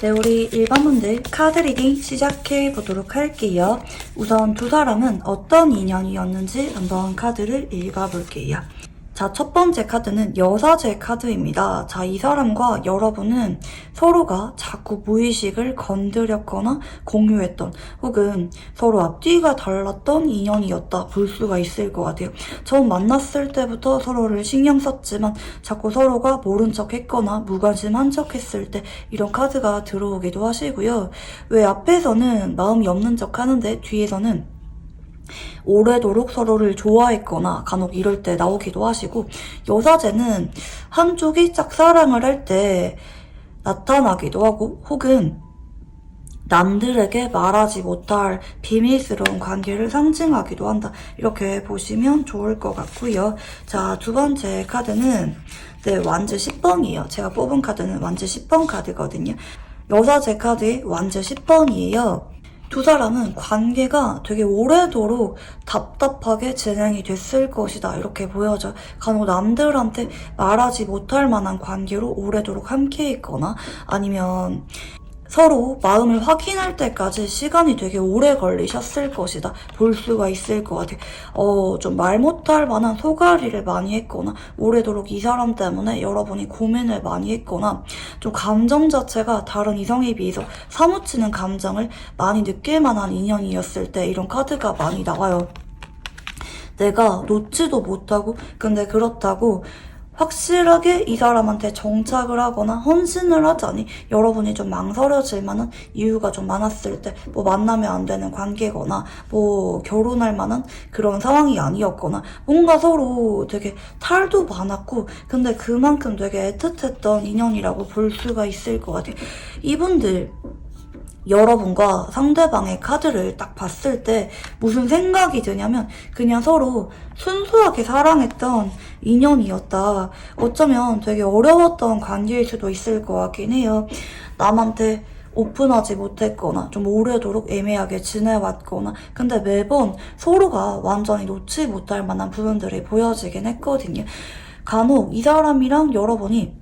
네, 우리 일반분들 카드 리딩 시작해 보도록 할게요. 우선 두 사람은 어떤 인연이었는지 한번 카드를 읽어볼게요. 자, 첫 번째 카드는 여사제 카드입니다. 자, 이 사람과 여러분은 서로가 자꾸 무의식을 건드렸거나 공유했던 혹은 서로 앞뒤가 달랐던 인연이었다 볼 수가 있을 것 같아요. 처음 만났을 때부터 서로를 신경 썼지만 자꾸 서로가 모른 척 했거나 무관심한 척 했을 때 이런 카드가 들어오기도 하시고요. 왜 앞에서는 마음이 없는 척 하는데 뒤에서는 오래도록 서로를 좋아했거나 간혹 이럴 때 나오기도 하시고, 여사제는 한쪽이 짝사랑을 할 때 나타나기도 하고 혹은 남들에게 말하지 못할 비밀스러운 관계를 상징하기도 한다, 이렇게 보시면 좋을 것 같고요. 자, 두 번째 카드는 완즈 10번이에요. 제가 뽑은 카드는 완즈 10번 카드거든요. 여사제 카드의 완즈 10번이에요. 두 사람은 관계가 되게 오래도록 답답하게 진행이 됐을 것이다, 이렇게 보여져요. 간혹 남들한테 말하지 못할 만한 관계로 오래도록 함께 있거나 아니면 서로 마음을 확인할 때까지 시간이 되게 오래 걸리셨을 것이다 볼 수가 있을 것 같아요. 좀 말 못할 만한 소가리를 많이 했거나 오래도록 이 사람 때문에 여러분이 고민을 많이 했거나 좀 감정 자체가 다른 이성에 비해서 사무치는 감정을 많이 느낄 만한 인연이었을 때 이런 카드가 많이 나와요. 내가 놓지도 못하고 근데 그렇다고 확실하게 이 사람한테 정착을 하거나 헌신을 하자니 여러분이 좀 망설여질 만한 이유가 좀 많았을 때, 뭐 만나면 안 되는 관계거나 뭐 결혼할 만한 그런 상황이 아니었거나 뭔가 서로 되게 탈도 많았고 근데 그만큼 되게 애틋했던 인연이라고 볼 수가 있을 것 같아요. 이분들 여러분과 상대방의 카드를 딱 봤을 때 무슨 생각이 드냐면 그냥 서로 순수하게 사랑했던 인연이었다. 어쩌면 되게 어려웠던 관계일 수도 있을 것 같긴 해요. 남한테 오픈하지 못했거나 좀 오래도록 애매하게 지내왔거나 근데 매번 서로가 완전히 놓지 못할 만한 부분들이 보여지긴 했거든요. 간혹 이 사람이랑 여러분이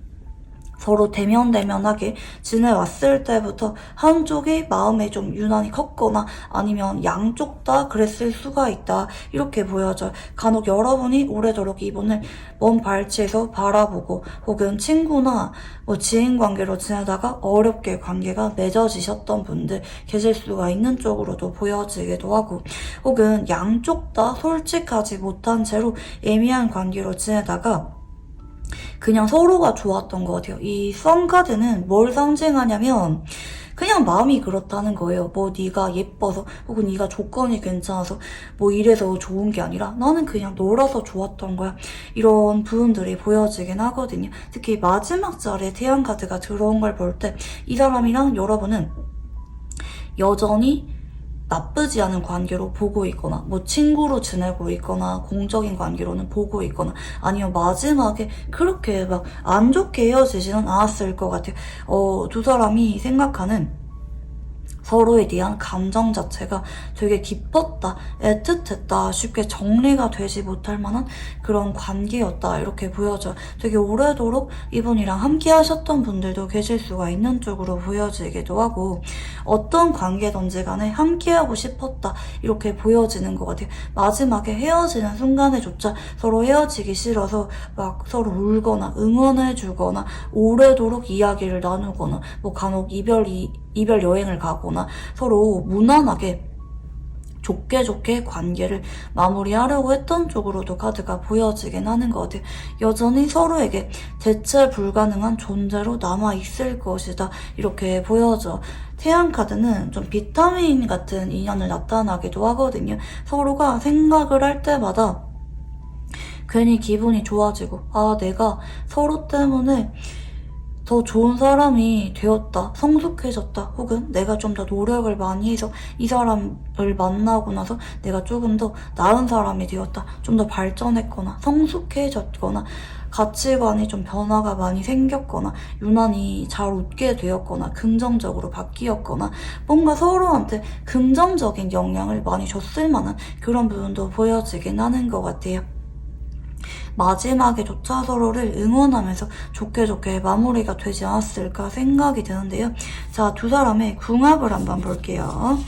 서로 대면대면하게 지내왔을 때부터 한쪽이 마음에 좀 유난히 컸거나 아니면 양쪽 다 그랬을 수가 있다, 이렇게 보여져요. 간혹 여러분이 오래도록 이분을 먼 발치에서 바라보고 혹은 친구나 뭐 지인 관계로 지내다가 어렵게 관계가 맺어지셨던 분들 계실 수가 있는 쪽으로도 보여지기도 하고 혹은 양쪽 다 솔직하지 못한 채로 애매한 관계로 지내다가 그냥 서로가 좋았던 것 같아요. 이 썸 카드는 뭘 상징하냐면 그냥 마음이 그렇다는 거예요. 뭐 네가 예뻐서 혹은 네가 조건이 괜찮아서 뭐 이래서 좋은 게 아니라 나는 그냥 너라서 좋았던 거야, 이런 부분들이 보여지긴 하거든요. 특히 마지막 자리에 태양 카드가 들어온 걸 볼 때 이 사람이랑 여러분은 여전히 나쁘지 않은 관계로 보고 있거나 뭐 친구로 지내고 있거나 공적인 관계로는 보고 있거나 아니면 마지막에 그렇게 막 안 좋게 헤어지지는 않았을 것 같아요. 두 사람이 생각하는 서로에 대한 감정 자체가 되게 깊었다, 애틋했다, 쉽게 정리가 되지 못할 만한 그런 관계였다, 이렇게 보여져요. 되게 오래도록 이분이랑 함께 하셨던 분들도 계실 수가 있는 쪽으로 보여지기도 하고 어떤 관계든지 간에 함께하고 싶었다, 이렇게 보여지는 것 같아요. 마지막에 헤어지는 순간에조차 서로 헤어지기 싫어서 막 서로 울거나 응원해주거나 오래도록 이야기를 나누거나 뭐 간혹 이별 여행을 가거나 서로 무난하게 좋게 관계를 마무리하려고 했던 쪽으로도 카드가 보여지긴 하는 것 같아요. 여전히 서로에게 대체 불가능한 존재로 남아있을 것이다, 이렇게 보여져. 태양 카드는 좀 비타민 같은 인연을 나타나기도 하거든요. 서로가 생각을 할 때마다 괜히 기분이 좋아지고 내가 서로 때문에 더 좋은 사람이 되었다, 성숙해졌다, 혹은 내가 좀 더 노력을 많이 해서 이 사람을 만나고 나서 내가 조금 더 나은 사람이 되었다, 좀 더 발전했거나 성숙해졌거나 가치관이 좀 변화가 많이 생겼거나 유난히 잘 웃게 되었거나 긍정적으로 바뀌었거나 뭔가 서로한테 긍정적인 영향을 많이 줬을 만한 그런 부분도 보여지긴 하는 것 같아요. 마지막에조차 서로를 응원하면서 좋게 좋게 마무리가 되지 않았을까 생각이 드는데요. 자, 두 사람의 궁합을 한번 볼게요.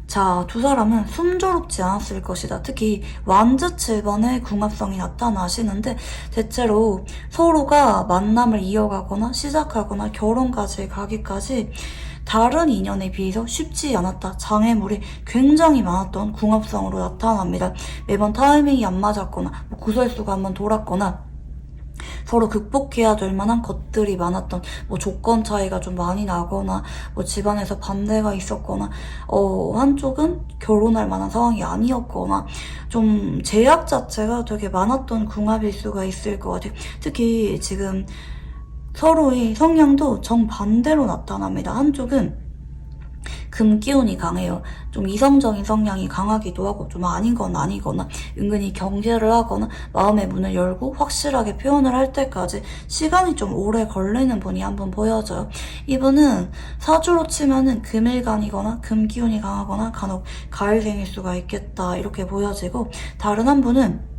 자, 두 사람은 순조롭지 않았을 것이다. 특히 완즈 7번의 궁합성이 나타나시는데 대체로 서로가 만남을 이어가거나 시작하거나 결혼까지 가기까지 다른 인연에 비해서 쉽지 않았다. 장애물이 굉장히 많았던 궁합성으로 나타납니다. 매번 타이밍이 안 맞았거나 구설수가 한번 돌았거나 서로 극복해야 될 만한 것들이 많았던 조건 차이가 좀 많이 나거나 집안에서 반대가 있었거나 한쪽은 결혼할 만한 상황이 아니었거나 좀 제약 자체가 되게 많았던 궁합일 수가 있을 것 같아요. 특히 지금 서로의 성향도 정반대로 나타납니다. 한쪽은 금기운이 강해요. 좀 이성적인 성향이 강하기도 하고 좀 아닌 건 아니거나 은근히 경계를 하거나 마음의 문을 열고 확실하게 표현을 할 때까지 시간이 좀 오래 걸리는 분이 한 분 보여져요. 이분은 사주로 치면은 금일간이거나 금기운이 강하거나 간혹 가을생일 수가 있겠다 이렇게 보여지고, 다른 한 분은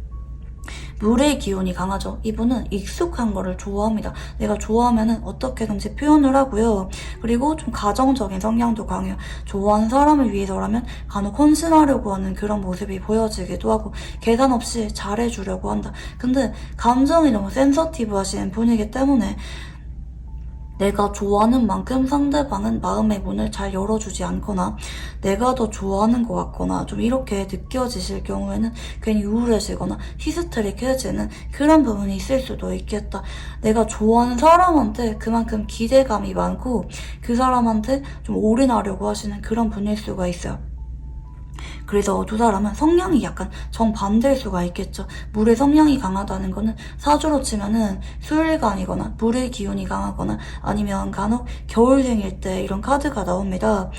물의 기운이 강하죠. 이분은 익숙한 거를 좋아합니다. 내가 좋아하면은 어떻게든지 표현을 하고요. 그리고 좀 가정적인 성향도 강해요. 좋아하는 사람을 위해서라면 간혹 헌신하려고 하는 그런 모습이 보여지기도 하고 계산 없이 잘해주려고 한다. 근데 감정이 너무 센서티브 하시는 분이기 때문에 내가 좋아하는 만큼 상대방은 마음의 문을 잘 열어주지 않거나 내가 더 좋아하는 것 같거나 좀 이렇게 느껴지실 경우에는 괜히 우울해지거나 히스테릭해지는 그런 부분이 있을 수도 있겠다. 내가 좋아하는 사람한테 그만큼 기대감이 많고 그 사람한테 좀 올인하려고 하시는 그런 분일 수가 있어요. 그래서 두 사람은 성향이 약간 정반대일 수가 있겠죠. 물의 성향이 강하다는 거는 사주로 치면은 수일간이거나 물의 기운이 강하거나 아니면 간혹 겨울생일 때 이런 카드가 나옵니다.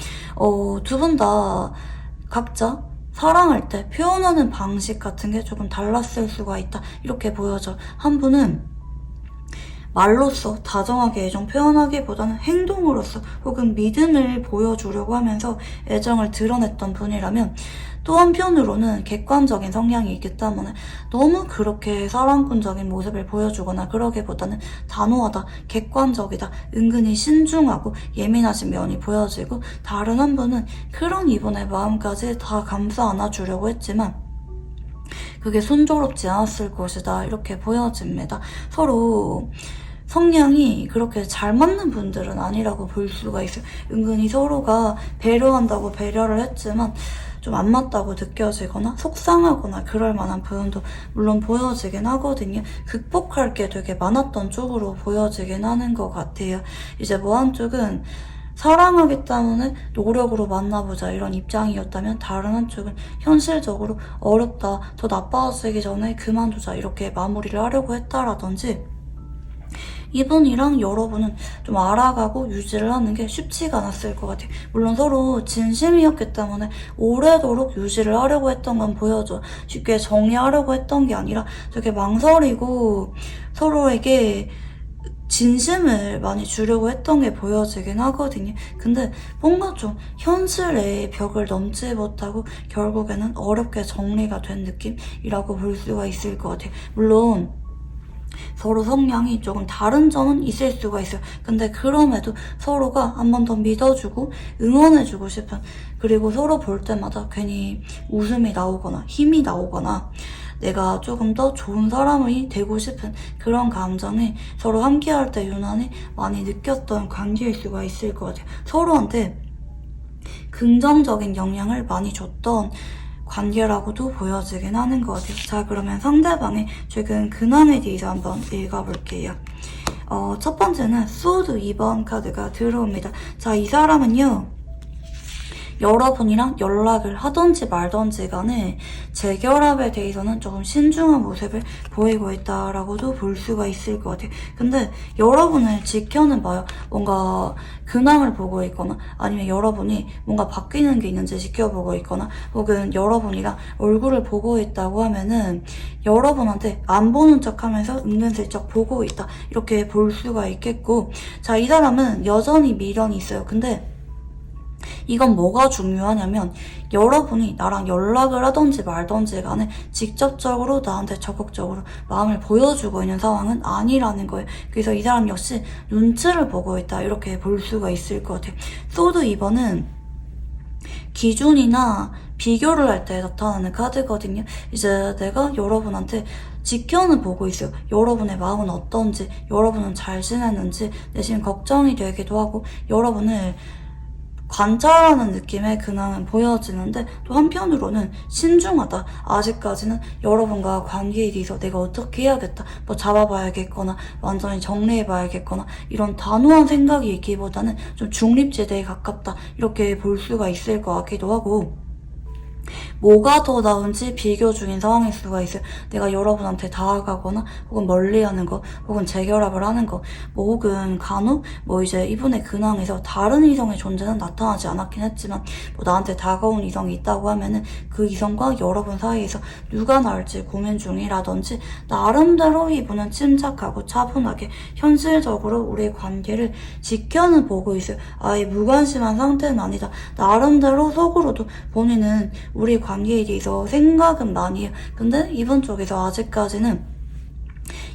두 분 다 각자 사랑할 때 표현하는 방식 같은 게 조금 달랐을 수가 있다. 이렇게 보여져. 한 분은 말로써 다정하게 애정 표현하기보다는 행동으로서 혹은 믿음을 보여주려고 하면서 애정을 드러냈던 분이라면, 또 한편으로는 객관적인 성향이 있기 때문에 너무 그렇게 사랑꾼적인 모습을 보여주거나 그러기보다는 단호하다, 객관적이다, 은근히 신중하고 예민하신 면이 보여지고, 다른 한 분은 그런 이분의 마음까지 다 감싸 안아주려고 했지만 그게 순조롭지 않았을 것이다 이렇게 보여집니다. 서로 성향이 그렇게 잘 맞는 분들은 아니라고 볼 수가 있어요. 은근히 서로가 배려한다고 배려를 했지만 좀 안 맞다고 느껴지거나 속상하거나 그럴 만한 부분도 물론 보여지긴 하거든요. 극복할 게 되게 많았던 쪽으로 보여지긴 하는 것 같아요. 이제 한쪽은 사랑하기 때문에 노력으로 만나보자 이런 입장이었다면, 다른 한쪽은 현실적으로 어렵다, 더 나빠지기 전에 그만두자 이렇게 마무리를 하려고 했다라든지, 이분이랑 여러분은 좀 알아가고 유지를 하는 게 쉽지가 않았을 것 같아요. 물론 서로 진심이었기 때문에 오래도록 유지를 하려고 했던 건 보여줘. 쉽게 정리하려고 했던 게 아니라 되게 망설이고 서로에게 진심을 많이 주려고 했던 게 보여지긴 하거든요. 근데 뭔가 좀 현실의 벽을 넘지 못하고 결국에는 어렵게 정리가 된 느낌이라고 볼 수가 있을 것 같아요. 물론 서로 성향이 조금 다른 점은 있을 수가 있어요. 근데 그럼에도 서로가 한 번 더 믿어주고 응원해주고 싶은, 그리고 서로 볼 때마다 괜히 웃음이 나오거나 힘이 나오거나 내가 조금 더 좋은 사람이 되고 싶은 그런 감정이 서로 함께할 때 유난히 많이 느꼈던 관계일 수가 있을 것 같아요. 서로한테 긍정적인 영향을 많이 줬던 관계라고도 보여지긴 하는 것 같아요. 자, 그러면 상대방의 최근 근황에 대해서 한번 읽어볼게요. 첫 번째는 소드 2번 카드가 들어옵니다. 자, 이 사람은요, 여러분이랑 연락을 하던지 말던지 간에 재결합에 대해서는 조금 신중한 모습을 보이고 있다라고도 볼 수가 있을 것 같아요. 근데 여러분을 지켜는 봐요. 뭔가 근황을 보고 있거나 아니면 여러분이 뭔가 바뀌는 게 있는지 지켜보고 있거나 혹은 여러분이랑 얼굴을 보고 있다고 하면은 여러분한테 안 보는 척 하면서 은근슬쩍 보고 있다. 이렇게 볼 수가 있겠고, 자, 이 사람은 여전히 미련이 있어요. 근데 이건 뭐가 중요하냐면 여러분이 나랑 연락을 하던지 말던지 간에 직접적으로 나한테 적극적으로 마음을 보여주고 있는 상황은 아니라는 거예요. 그래서 이 사람 역시 눈치를 보고 있다. 이렇게 볼 수가 있을 것 같아요. 소드 2번은 기준이나 비교를 할 때 나타나는 카드거든요. 이제 내가 여러분한테 지켜는 보고 있어요. 여러분의 마음은 어떤지, 여러분은 잘 지내는지 내심 걱정이 되기도 하고 여러분을 관찰하는 느낌의 근황은 보여지는데 또 한편으로는 신중하다. 아직까지는 여러분과 관계에 대해서 내가 어떻게 해야겠다. 뭐 잡아봐야겠거나 완전히 정리해봐야겠거나 이런 단호한 생각이 있기보다는 좀 중립지대에 가깝다. 이렇게 볼 수가 있을 것 같기도 하고, 뭐가 더 나은지 비교 중인 상황일 수가 있어요. 내가 여러분한테 다가가거나 혹은 멀리하는 거 혹은 재결합을 하는 거 뭐 혹은 간혹 뭐 이제 이분의 근황에서 다른 이성의 존재는 나타나지 않았긴 했지만 뭐 나한테 다가온 이성이 있다고 하면은 그 이성과 여러분 사이에서 누가 나을지 고민 중이라든지 나름대로 이분은 침착하고 차분하게 현실적으로 우리의 관계를 지켜는 보고 있어요. 아예 무관심한 상태는 아니다. 나름대로 속으로도 본인은 우리 관계에 대해서 생각은 많이 해요. 근데 이분 쪽에서 아직까지는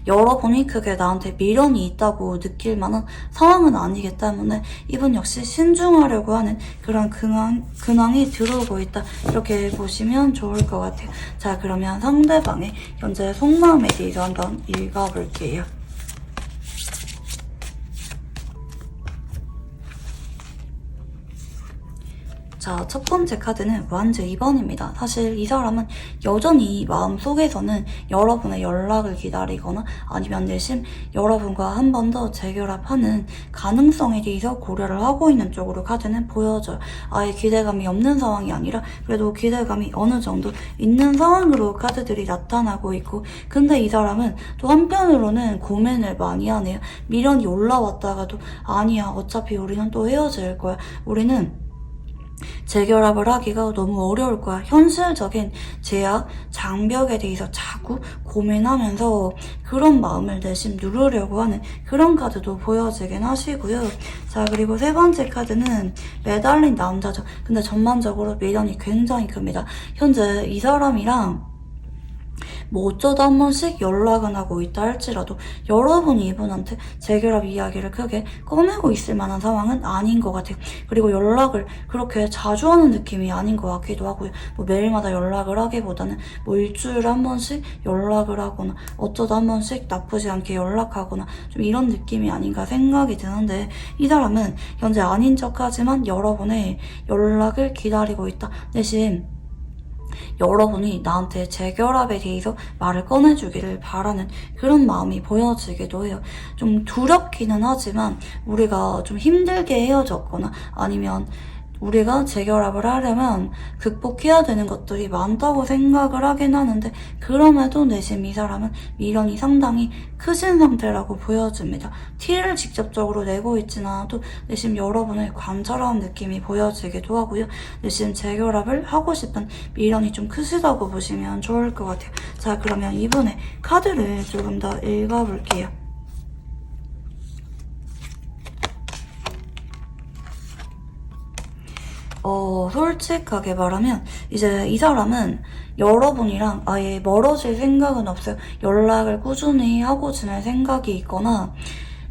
여러분이 크게 나한테 미련이 있다고 느낄 만한 상황은 아니기 때문에 이분 역시 신중하려고 하는 그런 근황이 들어오고 있다. 이렇게 보시면 좋을 것 같아요. 자, 그러면 상대방의 현재 속마음에 대해서 한번 읽어볼게요. 자, 첫 번째 카드는 완즈 2번입니다. 사실 이 사람은 여전히 마음속에서는 여러분의 연락을 기다리거나 아니면 내심 여러분과 한 번 더 재결합하는 가능성에 대해서 고려를 하고 있는 쪽으로 카드는 보여져요. 아예 기대감이 없는 상황이 아니라 그래도 기대감이 어느 정도 있는 상황으로 카드들이 나타나고 있고, 근데 이 사람은 또 한편으로는 고민을 많이 하네요. 미련이 올라왔다가도 아니야, 어차피 우리는 또 헤어질 거야. 우리는 재결합을 하기가 너무 어려울 거야. 현실적인 제약, 장벽에 대해서 자꾸 고민하면서 그런 마음을 내심 누르려고 하는 그런 카드도 보여지긴 하시고요. 자, 그리고 세 번째 카드는 매달린 남자죠. 근데 전반적으로 미련이 굉장히 큽니다. 현재 이 사람이랑 뭐 어쩌다 한 번씩 연락은 하고 있다 할지라도 여러분이 이분한테 재결합 이야기를 크게 꺼내고 있을 만한 상황은 아닌 것 같아요. 그리고 연락을 그렇게 자주 하는 느낌이 아닌 것 같기도 하고요. 뭐 매일마다 연락을 하기보다는 뭐 일주일에 한 번씩 연락을 하거나 어쩌다 한 번씩 나쁘지 않게 연락하거나 좀 이런 느낌이 아닌가 생각이 드는데, 이 사람은 현재 아닌 척하지만 여러분의 연락을 기다리고 있다. 대신 여러분이 나한테 재결합에 대해서 말을 꺼내주기를 바라는 그런 마음이 보여지기도 해요. 좀 두렵기는 하지만 우리가 좀 힘들게 헤어졌거나 아니면 우리가 재결합을 하려면 극복해야 되는 것들이 많다고 생각을 하긴 하는데, 그럼에도 내심 이 사람은 미련이 상당히 크신 상태라고 보여집니다. 티를 직접적으로 내고 있진 않아도 내심 여러분을 관찰하는 느낌이 보여지기도 하고요. 내심 재결합을 하고 싶은 미련이 좀 크시다고 보시면 좋을 것 같아요. 자, 그러면 이번에 카드를 조금 더 읽어볼게요. 솔직하게 말하면 이제 이 사람은 여러분이랑 아예 멀어질 생각은 없어요. 연락을 꾸준히 하고 지낼 생각이 있거나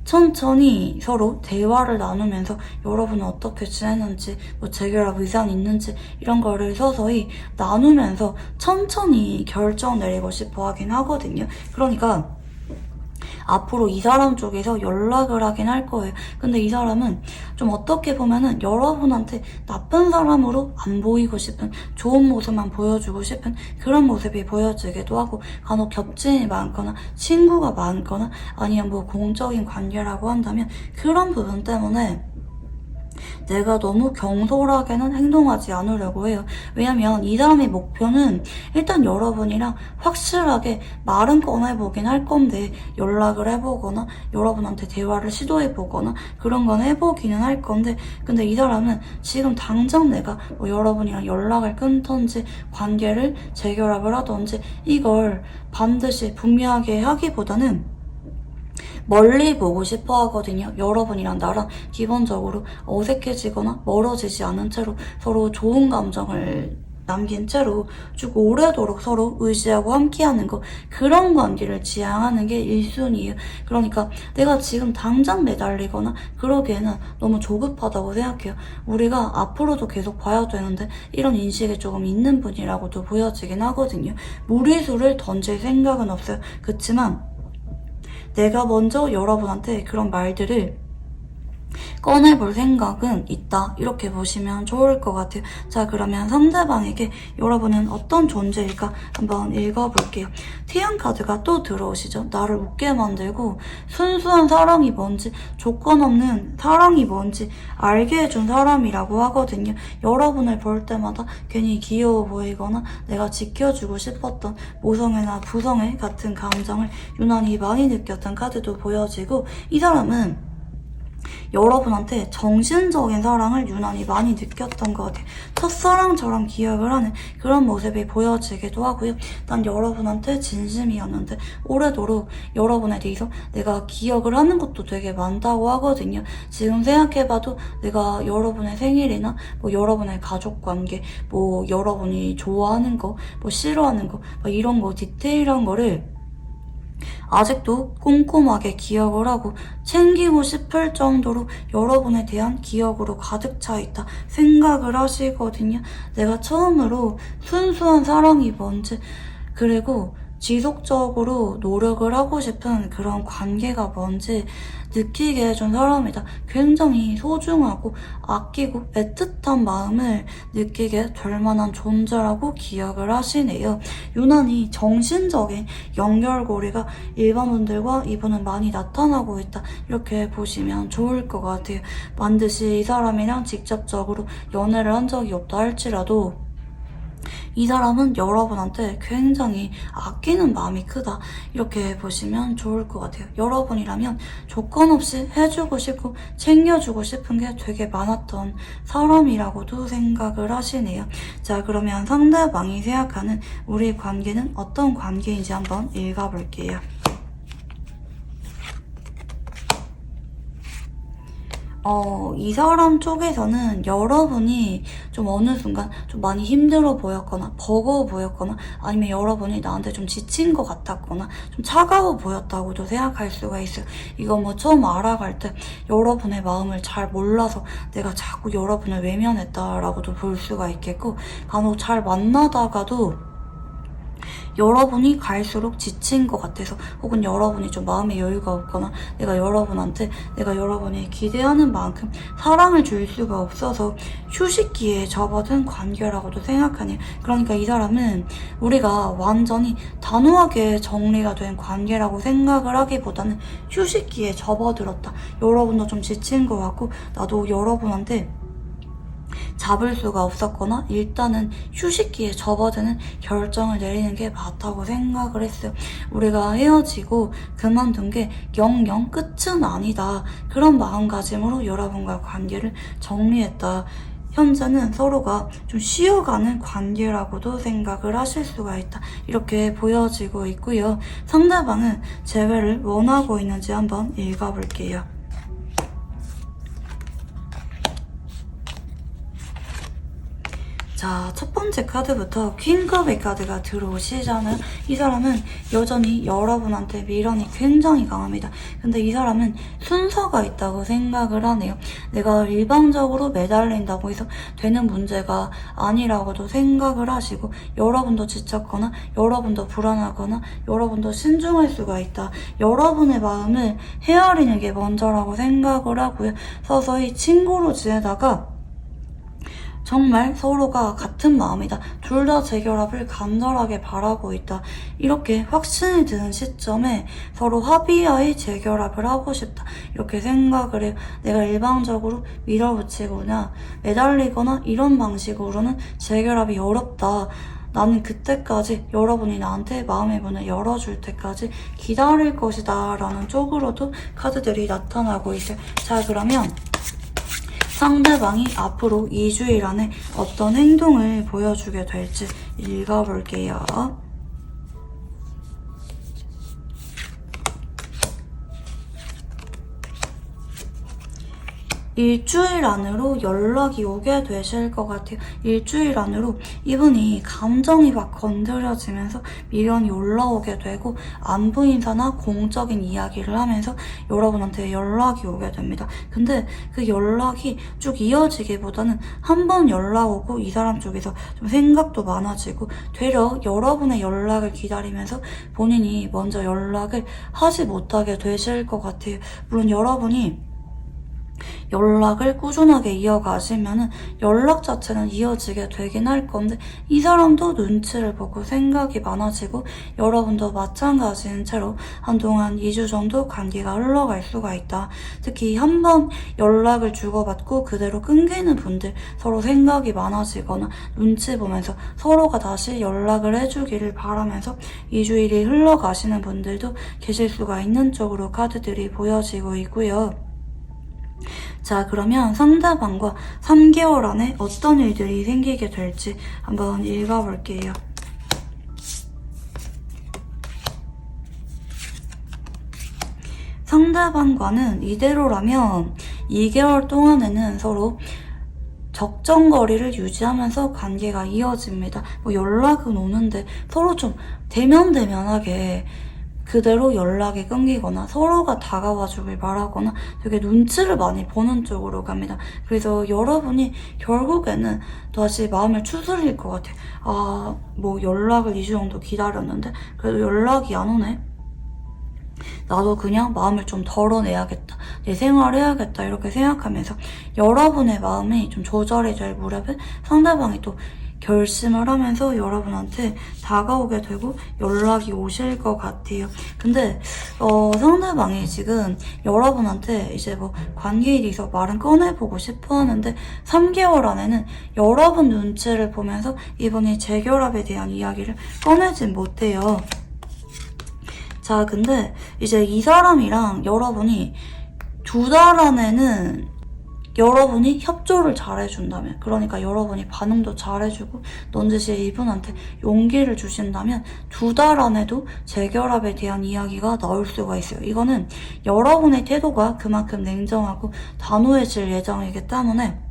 천천히 서로 대화를 나누면서 여러분은 어떻게 지내는지, 뭐 재결합 의사는 있는지 이런 거를 서서히 나누면서 천천히 결정 내리고 싶어 하긴 하거든요. 그러니까 앞으로 이 사람 쪽에서 연락을 하긴 할 거예요. 근데 이 사람은 좀 어떻게 보면은 여러분한테 나쁜 사람으로 안 보이고 싶은, 좋은 모습만 보여주고 싶은 그런 모습이 보여지기도 하고, 간혹 겹친이 많거나 친구가 많거나 아니면 뭐 공적인 관계라고 한다면 그런 부분 때문에 내가 너무 경솔하게는 행동하지 않으려고 해요. 왜냐면 이 사람의 목표는 일단 여러분이랑 확실하게 말은 꺼내보긴 할 건데 연락을 해보거나 여러분한테 대화를 시도해보거나 그런 건 해보기는 할 건데 근데 이 사람은 지금 당장 내가 뭐 여러분이랑 연락을 끊던지 관계를 재결합을 하던지 이걸 반드시 분명하게 하기보다는 멀리 보고 싶어 하거든요. 여러분이랑 나랑 기본적으로 어색해지거나 멀어지지 않은 채로 서로 좋은 감정을 남긴 채로 쭉 오래도록 서로 의지하고 함께하는 거 그런 관계를 지향하는 게 1순위예요. 그러니까 내가 지금 당장 매달리거나 그러기에는 너무 조급하다고 생각해요. 우리가 앞으로도 계속 봐야 되는데 이런 인식이 조금 있는 분이라고도 보여지긴 하거든요. 무리수를 던질 생각은 없어요. 그치만 내가 먼저 여러분한테 그런 말들을 꺼내볼 생각은 있다. 이렇게 보시면 좋을 것 같아요. 자, 그러면 상대방에게 여러분은 어떤 존재일까 한번 읽어볼게요. 태양 카드가 또 들어오시죠. 나를 웃게 만들고 순수한 사랑이 뭔지 조건 없는 사랑이 뭔지 알게 해준 사람이라고 하거든요. 여러분을 볼 때마다 괜히 귀여워 보이거나 내가 지켜주고 싶었던 모성애나 부성애 같은 감정을 유난히 많이 느꼈던 카드도 보여지고 이 사람은 여러분한테 정신적인 사랑을 유난히 많이 느꼈던 것 같아요. 첫사랑처럼 기억을 하는 그런 모습이 보여지기도 하고요. 난 여러분한테 진심이었는데 오래도록 여러분에 대해서 내가 기억을 하는 것도 되게 많다고 하거든요. 지금 생각해봐도 내가 여러분의 생일이나 뭐 여러분의 가족관계, 뭐 여러분이 좋아하는 거, 뭐 싫어하는 거, 뭐 이런 거 디테일한 거를 아직도 꼼꼼하게 기억을 하고 챙기고 싶을 정도로 여러분에 대한 기억으로 가득 차 있다 생각을 하시거든요. 내가 처음으로 순수한 사랑이 뭔지 그리고 지속적으로 노력을 하고 싶은 그런 관계가 뭔지 느끼게 해준 사람이다. 굉장히 소중하고 아끼고 애틋한 마음을 느끼게 될 만한 존재라고 기억을 하시네요. 유난히 정신적인 연결고리가 일반 분들과 이분은 많이 나타나고 있다. 이렇게 보시면 좋을 것 같아요. 반드시 이 사람이랑 직접적으로 연애를 한 적이 없다 할지라도 이 사람은 여러분한테 굉장히 아끼는 마음이 크다. 이렇게 보시면 좋을 것 같아요. 여러분이라면 조건 없이 해주고 싶고 챙겨주고 싶은 게 되게 많았던 사람이라고도 생각을 하시네요. 자, 그러면 상대방이 생각하는 우리 관계는 어떤 관계인지 한번 읽어볼게요. 이 사람 쪽에서는 여러분이 좀 어느 순간 좀 많이 힘들어 보였거나 버거워 보였거나 아니면 여러분이 나한테 좀 지친 것 같았거나 좀 차가워 보였다고도 생각할 수가 있어요. 이거 뭐 처음 알아갈 때 여러분의 마음을 잘 몰라서 내가 자꾸 여러분을 외면했다라고도 볼 수가 있겠고 간혹 잘 만나다가도 여러분이 갈수록 지친 것 같아서 혹은 여러분이 좀 마음의 여유가 없거나 내가 여러분이 기대하는 만큼 사랑을 줄 수가 없어서 휴식기에 접어든 관계라고도 생각하네요. 그러니까 이 사람은 우리가 완전히 단호하게 정리가 된 관계라고 생각을 하기보다는 휴식기에 접어들었다. 여러분도 좀 지친 것 같고 나도 여러분한테 잡을 수가 없었거나 일단은 휴식기에 접어드는 결정을 내리는 게 맞다고 생각을 했어요. 우리가 헤어지고 그만둔 게 영영 끝은 아니다. 그런 마음가짐으로 여러분과 관계를 정리했다. 현재는 서로가 좀 쉬어가는 관계라고도 생각을 하실 수가 있다. 이렇게 보여지고 있고요. 상대방은 재회를 원하고 있는지 한번 읽어볼게요. 자, 첫 번째 카드부터 퀸컵의 카드가 들어오시잖아요. 이 사람은 여전히 여러분한테 미련이 굉장히 강합니다. 근데 이 사람은 순서가 있다고 생각을 하네요. 내가 일방적으로 매달린다고 해서 되는 문제가 아니라고도 생각을 하시고 여러분도 지쳤거나 여러분도 불안하거나 여러분도 신중할 수가 있다. 여러분의 마음을 헤아리는 게 먼저라고 생각을 하고요. 서서히 친구로 지내다가 정말 서로가 같은 마음이다. 둘 다 재결합을 간절하게 바라고 있다. 이렇게 확신이 드는 시점에 서로 합의하에 재결합을 하고 싶다. 이렇게 생각을 해요. 내가 일방적으로 밀어붙이거나 매달리거나 이런 방식으로는 재결합이 어렵다. 나는 그때까지 여러분이 나한테 마음의 문을 열어줄 때까지 기다릴 것이다 라는 쪽으로도 카드들이 나타나고 있어요. 자, 그러면 상대방이 앞으로 2주일 안에 어떤 행동을 보여주게 될지 읽어볼게요. 일주일 안으로 연락이 오게 되실 것 같아요. 일주일 안으로 이분이 감정이 막 건드려지면서 미련이 올라오게 되고 안부 인사나 공적인 이야기를 하면서 여러분한테 연락이 오게 됩니다. 근데 그 연락이 쭉 이어지기보다는 한 번 연락 오고 이 사람 쪽에서 좀 생각도 많아지고 되려 여러분의 연락을 기다리면서 본인이 먼저 연락을 하지 못하게 되실 것 같아요. 물론 여러분이 연락을 꾸준하게 이어가시면은 연락 자체는 이어지게 되긴 할 건데 이 사람도 눈치를 보고 생각이 많아지고 여러분도 마찬가지인 채로 한동안 2주 정도 관계가 흘러갈 수가 있다. 특히 한 번 연락을 주고받고 그대로 끊기는 분들 서로 생각이 많아지거나 눈치 보면서 서로가 다시 연락을 해주기를 바라면서 2주일이 흘러가시는 분들도 계실 수가 있는 쪽으로 카드들이 보여지고 있고요. 자, 그러면 상대방과 3개월 안에 어떤 일들이 생기게 될지 한번 읽어볼게요. 상대방과는 이대로라면 2개월 동안에는 서로 적정거리를 유지하면서 관계가 이어집니다. 뭐 연락은 오는데 서로 좀 대면대면하게 그대로 연락이 끊기거나 서로가 다가와주길 바라거나 되게 눈치를 많이 보는 쪽으로 갑니다. 그래서 여러분이 결국에는 다시 마음을 추스릴 것 같아요. 아, 뭐 연락을 2주 정도 기다렸는데 그래도 연락이 안 오네? 나도 그냥 마음을 좀 덜어내야겠다. 내 생활해야겠다. 이렇게 생각하면서 여러분의 마음이 좀 조절이 될 무렵에 상대방이 또 결심을 하면서 여러분한테 다가오게 되고 연락이 오실 것 같아요. 근데 상대방이 지금 여러분한테 이제 뭐 관계에 대해서 말은 꺼내보고 싶어 하는데 3개월 안에는 여러분 눈치를 보면서 이분이 재결합에 대한 이야기를 꺼내진 못해요. 자, 근데 이제 이 사람이랑 여러분이 2달 안에는 여러분이 협조를 잘해준다면, 그러니까 여러분이 반응도 잘해주고 넌지시 이분한테 용기를 주신다면 2달 안에도 재결합에 대한 이야기가 나올 수가 있어요. 이거는 여러분의 태도가 그만큼 냉정하고 단호해질 예정이기 때문에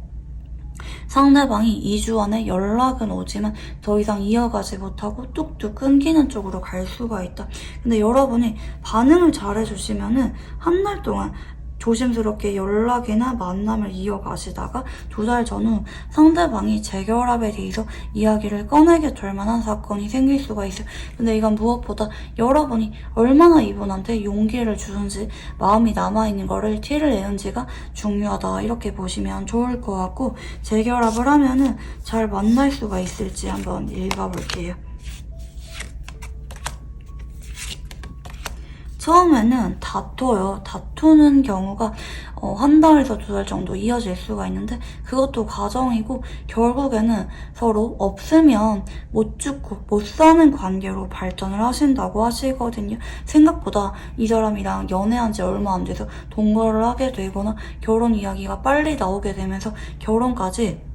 상대방이 2주 안에 연락은 오지만 더 이상 이어가지 못하고 뚝뚝 끊기는 쪽으로 갈 수가 있다. 근데 여러분이 반응을 잘해주시면은 한 달 동안 조심스럽게 연락이나 만남을 이어가시다가 2달 전후 상대방이 재결합에 대해서 이야기를 꺼내게 될 만한 사건이 생길 수가 있어요. 근데 이건 무엇보다 여러분이 얼마나 이분한테 용기를 주는지, 마음이 남아있는 거를 티를 내는지가 중요하다. 이렇게 보시면 좋을 것 같고, 재결합을 하면은 잘 만날 수가 있을지 한번 읽어볼게요. 처음에는 다퉈요. 다투는 경우가 한 달에서 2달 정도 이어질 수가 있는데 그것도 과정이고 결국에는 서로 없으면 못 죽고 못 사는 관계로 발전을 하신다고 하시거든요. 생각보다 이 사람이랑 연애한 지 얼마 안 돼서 동거를 하게 되거나 결혼 이야기가 빨리 나오게 되면서 결혼까지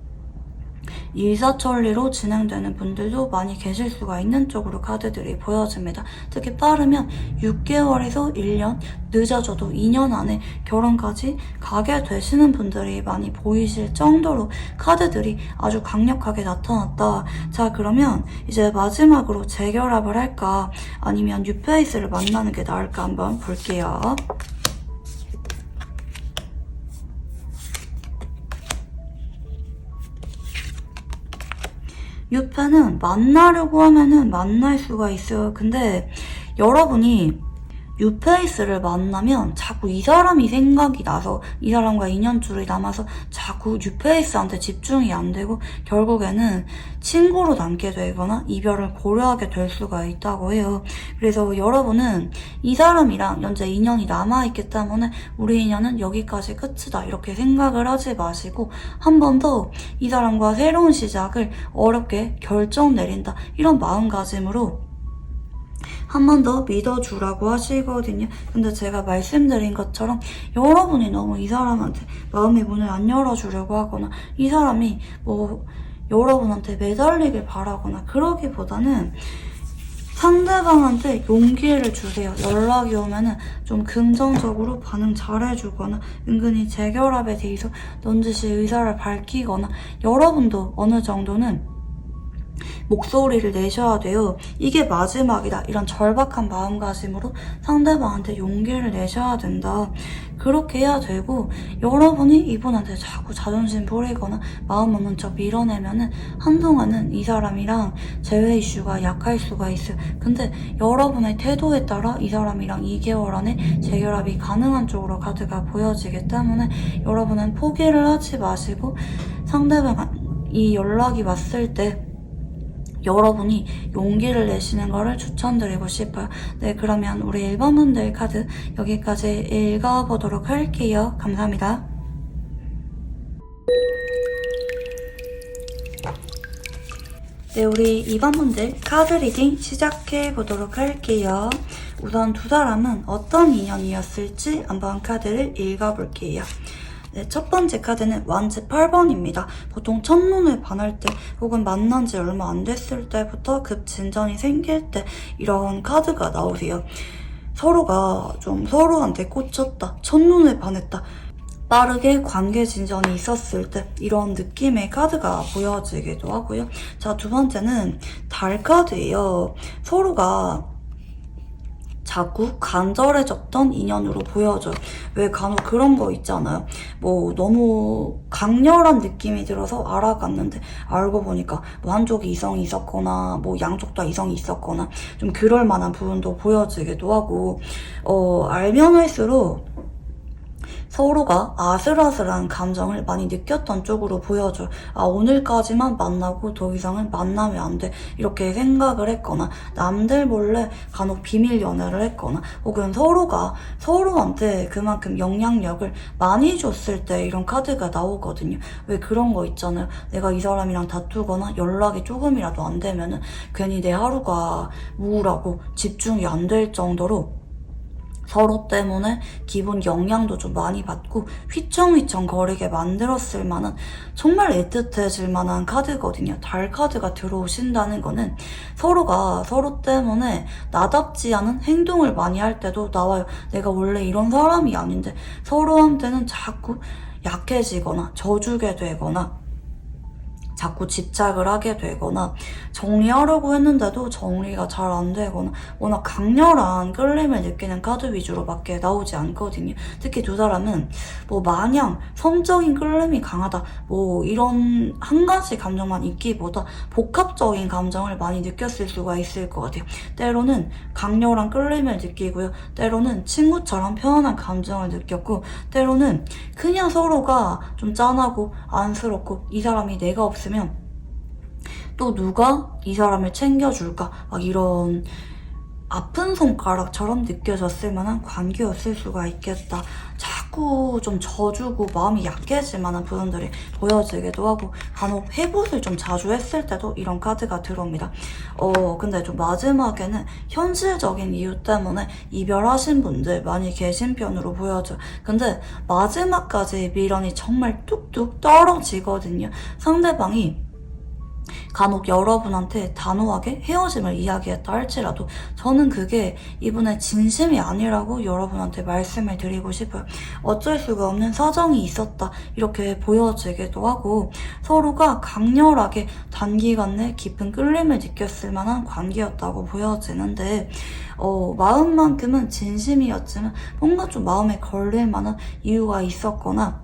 일사천리로 진행되는 분들도 많이 계실 수가 있는 쪽으로 카드들이 보여집니다. 특히 빠르면 6개월에서 1년, 늦어져도 2년 안에 결혼까지 가게 되시는 분들이 많이 보이실 정도로 카드들이 아주 강력하게 나타났다. 자, 그러면 이제 마지막으로 재결합을 할까 아니면 뉴페이스를 만나는 게 나을까 한번 볼게요. 뉴페는 만나려고 하면은 만날 수가 있어요. 근데 여러분이 뉴페이스를 만나면 자꾸 이 사람이 생각이 나서 이 사람과 인연줄이 남아서 자꾸 뉴페이스한테 집중이 안 되고 결국에는 친구로 남게 되거나 이별을 고려하게 될 수가 있다고 해요. 그래서 여러분은 이 사람이랑 현재 인연이 남아있기 때문에 우리 인연은 여기까지 끝이다 이렇게 생각을 하지 마시고 한 번 더 이 사람과 새로운 시작을 어렵게 결정 내린다 이런 마음가짐으로 한 번 더 믿어주라고 하시거든요. 근데 제가 말씀드린 것처럼 여러분이 너무 이 사람한테 마음의 문을 안 열어주려고 하거나 이 사람이 뭐 여러분한테 매달리길 바라거나 그러기보다는 상대방한테 용기를 주세요. 연락이 오면은 좀 긍정적으로 반응 잘해주거나 은근히 재결합에 대해서 넌지시 의사를 밝히거나 여러분도 어느 정도는 목소리를 내셔야 돼요. 이게 마지막이다. 이런 절박한 마음가짐으로 상대방한테 용기를 내셔야 된다. 그렇게 해야 되고 여러분이 이분한테 자꾸 자존심 부리거나 마음 없는 척 밀어내면은 한동안은 이 사람이랑 재회 이슈가 약할 수가 있어요. 근데 여러분의 태도에 따라 이 사람이랑 2개월 안에 재결합이 가능한 쪽으로 카드가 보여지기 때문에 여러분은 포기를 하지 마시고 상대방이 연락이 왔을 때 여러분이 용기를 내시는 거를 추천드리고 싶어요. 네, 그러면 우리 1번 분들 카드 여기까지 읽어보도록 할게요. 감사합니다. 네, 우리 2번 분들 카드 리딩 시작해보도록 할게요. 우선 두 사람은 어떤 인연이었을지 한번 카드를 읽어볼게요. 네, 첫 번째 카드는 완즈 8번입니다. 보통 첫눈에 반할 때 혹은 만난 지 얼마 안 됐을 때부터 급진전이 생길 때 이런 카드가 나오세요. 서로가 좀 서로한테 꽂혔다, 첫눈에 반했다, 빠르게 관계 진전이 있었을 때 이런 느낌의 카드가 보여지기도 하고요. 자, 두 번째는 달 카드예요. 서로가 자꾸 간절해졌던 인연으로 보여져요. 왜 간혹 그런 거 있잖아요. 뭐 너무 강렬한 느낌이 들어서 알아갔는데 알고 보니까 뭐 한쪽이 이성이 있었거나 뭐 양쪽 다 이성이 있었거나 좀 그럴 만한 부분도 보여지기도 하고 알면 할수록 서로가 아슬아슬한 감정을 많이 느꼈던 쪽으로 보여줘요. 아, 오늘까지만 만나고 더 이상은 만나면 안 돼. 이렇게 생각을 했거나 남들 몰래 간혹 비밀 연애를 했거나 혹은 서로가 서로한테 그만큼 영향력을 많이 줬을 때 이런 카드가 나오거든요. 왜 그런 거 있잖아요. 내가 이 사람이랑 다투거나 연락이 조금이라도 안 되면은 괜히 내 하루가 우울하고 집중이 안 될 정도로 서로 때문에 기분 영향도 좀 많이 받고 휘청휘청 거리게 만들었을 만한 정말 애틋해질 만한 카드거든요. 달 카드가 들어오신다는 거는 서로가 서로 때문에 나답지 않은 행동을 많이 할 때도 나와요. 내가 원래 이런 사람이 아닌데 서로한테는 자꾸 약해지거나 져주게 되거나 자꾸 집착을 하게 되거나 정리하려고 했는데도 정리가 잘 안 되거나 워낙 강렬한 끌림을 느끼는 카드 위주로밖에 나오지 않거든요. 특히 두 사람은 뭐 마냥 성적인 끌림이 강하다 뭐 이런 한 가지 감정만 있기보다 복합적인 감정을 많이 느꼈을 수가 있을 것 같아요. 때로는 강렬한 끌림을 느끼고요. 때로는 친구처럼 편안한 감정을 느꼈고 때로는 그냥 서로가 좀 짠하고 안쓰럽고 이 사람이 내가 없으면 또 누가 이 사람을 챙겨줄까 막 이런 아픈 손가락처럼 느껴졌을 만한 관계였을 수가 있겠다. 자꾸 좀 져주고 마음이 약해질 만한 부분들이 보여지기도 하고 간혹 해봇을 좀 자주 했을 때도 이런 카드가 들어옵니다. 근데 좀 마지막에는 현실적인 이유 때문에 이별하신 분들 많이 계신 편으로 보여져요. 근데 마지막까지 미련이 정말 뚝뚝 떨어지거든요. 상대방이 간혹 여러분한테 단호하게 헤어짐을 이야기했다 할지라도 저는 그게 이분의 진심이 아니라고 여러분한테 말씀을 드리고 싶어요. 어쩔 수가 없는 사정이 있었다 이렇게 보여지기도 하고 서로가 강렬하게 단기간 내 깊은 끌림을 느꼈을 만한 관계였다고 보여지는데 마음만큼은 진심이었지만 뭔가 좀 마음에 걸릴 만한 이유가 있었거나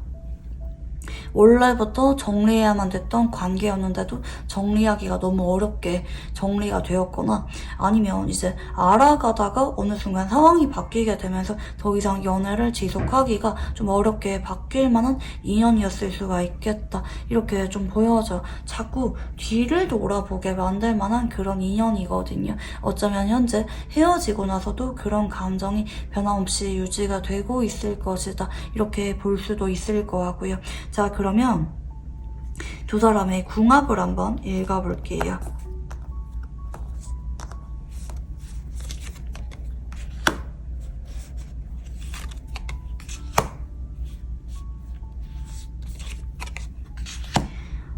원래부터 정리해야만 됐던 관계였는데도 정리하기가 너무 어렵게 정리가 되었거나 아니면 이제 알아가다가 어느 순간 상황이 바뀌게 되면서 더 이상 연애를 지속하기가 좀 어렵게 바뀔 만한 인연이었을 수가 있겠다. 이렇게 좀 보여져. 자꾸 뒤를 돌아보게 만들 만한 그런 인연이거든요. 어쩌면 현재 헤어지고 나서도 그런 감정이 변함없이 유지가 되고 있을 것이다. 이렇게 볼 수도 있을 거 같고요. 자, 그러면 두 사람의 궁합을 한번 읽어볼게요.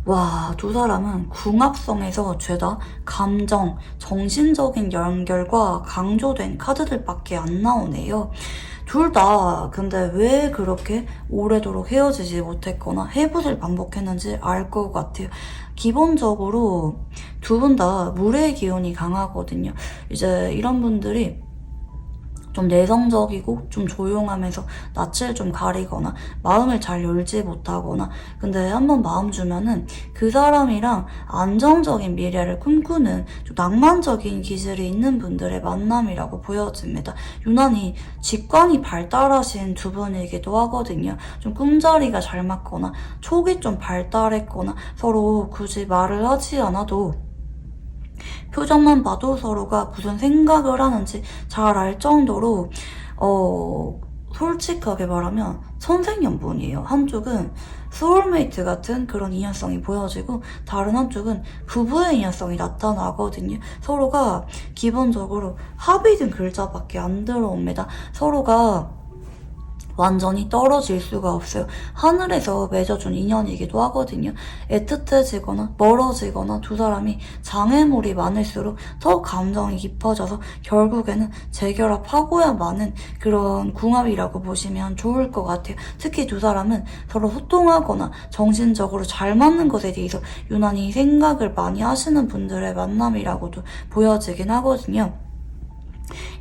와, 두 사람은 궁합성에서 죄다 감정, 정신적인 연결과 강조된 카드들밖에 안 나오네요. 둘 다 근데 왜 그렇게 오래도록 헤어지지 못했거나 해붓을 반복했는지 알 것 같아요. 기본적으로 두 분 다 물의 기운이 강하거든요. 이제 이런 분들이 좀 내성적이고 좀 조용하면서 낯을 좀 가리거나 마음을 잘 열지 못하거나 근데 한번 마음 주면은 그 사람이랑 안정적인 미래를 꿈꾸는 좀 낭만적인 기질이 있는 분들의 만남이라고 보여집니다. 유난히 직관이 발달하신 두 분이기도 하거든요. 좀 꿈자리가 잘 맞거나 촉이 좀 발달했거나 서로 굳이 말을 하지 않아도 표정만 봐도 서로가 무슨 생각을 하는지 잘 알 정도로 솔직하게 말하면 선생연분이에요. 한쪽은 소울메이트 같은 그런 인연성이 보여지고 다른 한쪽은 부부의 인연성이 나타나거든요. 서로가 기본적으로 합의된 글자밖에 안 들어옵니다. 서로가 완전히 떨어질 수가 없어요. 하늘에서 맺어준 인연이기도 하거든요. 애틋해지거나 멀어지거나 두 사람이 장애물이 많을수록 더 감정이 깊어져서 결국에는 재결합하고야마는 그런 궁합이라고 보시면 좋을 것 같아요. 특히 두 사람은 서로 소통하거나 정신적으로 잘 맞는 것에 대해서 유난히 생각을 많이 하시는 분들의 만남이라고도 보여지긴 하거든요.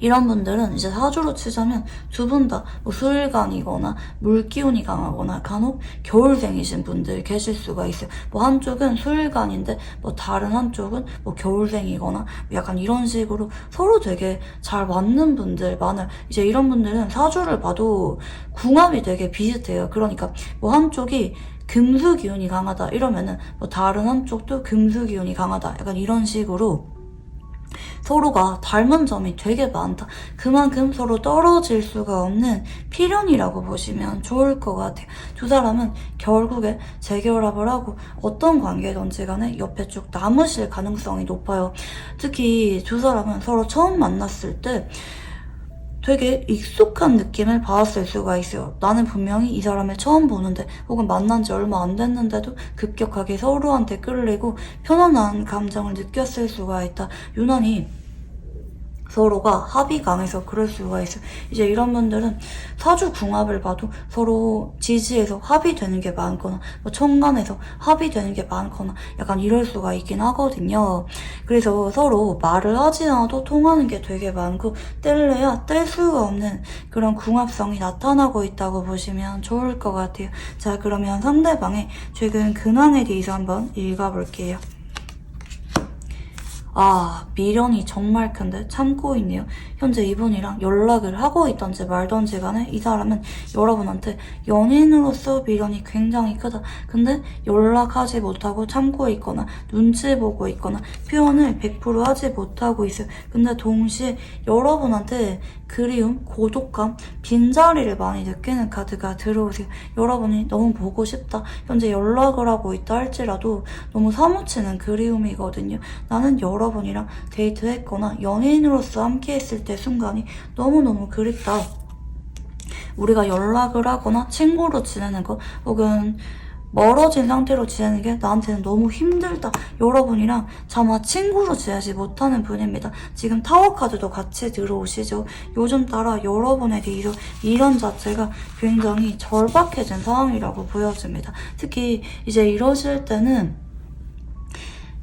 이런 분들은 이제 사주로 치자면 두 분 다 뭐 수일간이거나 물기운이 강하거나 간혹 겨울생이신 분들 계실 수가 있어요. 뭐 한쪽은 수일간인데 뭐 다른 한쪽은 뭐 겨울생이거나 약간 이런 식으로 서로 되게 잘 맞는 분들 많아요. 이제 이런 분들은 사주를 봐도 궁합이 되게 비슷해요. 그러니까 뭐 한쪽이 금수 기운이 강하다 이러면은 뭐 다른 한쪽도 금수 기운이 강하다 약간 이런 식으로 서로가 닮은 점이 되게 많다. 그만큼 서로 떨어질 수가 없는 필연이라고 보시면 좋을 것 같아요. 두 사람은 결국에 재결합을 하고 어떤 관계든지 간에 옆에 쭉 남으실 가능성이 높아요. 특히 두 사람은 서로 처음 만났을 때 되게 익숙한 느낌을 받았을 수가 있어요. 나는 분명히 이 사람을 처음 보는데 혹은 만난 지 얼마 안 됐는데도 급격하게 서로한테 끌리고 편안한 감정을 느꼈을 수가 있다. 유난히 서로가 합이 강해서 그럴 수가 있어요. 이제 이런 분들은 사주 궁합을 봐도 서로 지지해서 합의되는 게 많거나 뭐 천간에서 합의되는 게 많거나 약간 이럴 수가 있긴 하거든요. 그래서 서로 말을 하지 않아도 통하는 게 되게 많고 뗄래야 뗄 수가 없는 그런 궁합성이 나타나고 있다고 보시면 좋을 것 같아요. 자, 그러면 상대방의 최근 근황에 대해서 한번 읽어볼게요. 아, 미련이 정말 큰데 참고 있네요. 현재 이분이랑 연락을 하고 있던지 말던지 간에 이 사람은 여러분한테 연인으로서 미련이 굉장히 크다. 근데 연락하지 못하고 참고 있거나 눈치 보고 있거나 표현을 100% 하지 못하고 있어요. 근데 동시에 여러분한테 그리움, 고독감, 빈자리를 많이 느끼는 카드가 들어오세요. 여러분이 너무 보고 싶다. 현재 연락을 하고 있다 할지라도 너무 사무치는 그리움이거든요. 나는 여러분이랑 데이트했거나 연예인으로서 함께 했을 때 순간이 너무너무 그립다. 우리가 연락을 하거나 친구로 지내는 것 혹은 멀어진 상태로 지내는 게 나한테는 너무 힘들다. 여러분이랑 차마 친구로 지내지 못하는 분입니다. 지금 타워 카드도 같이 들어오시죠. 요즘 따라 여러분에 대해서 미련 자체가 굉장히 절박해진 상황이라고 보여집니다. 특히 이제 이러실 때는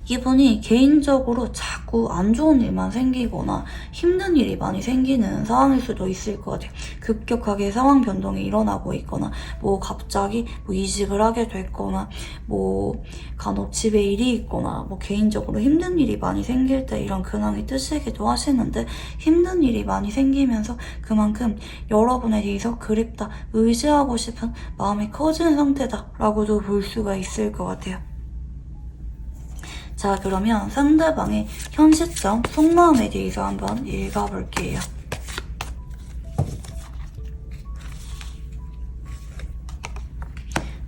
이분이 개인적으로 자꾸 안 좋은 일만 생기거나 힘든 일이 많이 생기는 상황일 수도 있을 것 같아요. 급격하게 상황 변동이 일어나고 있거나 뭐 갑자기 뭐 이직을 하게 됐거나 뭐 간혹 집에 일이 있거나 뭐 개인적으로 힘든 일이 많이 생길 때 이런 근황이 뜨시기도 하시는데, 힘든 일이 많이 생기면서 그만큼 여러분에 대해서 그립다, 의지하고 싶은 마음이 커진 상태다라고도 볼 수가 있을 것 같아요. 자, 그러면 상대방의 현 시점 속마음에 대해서 한번 읽어볼게요.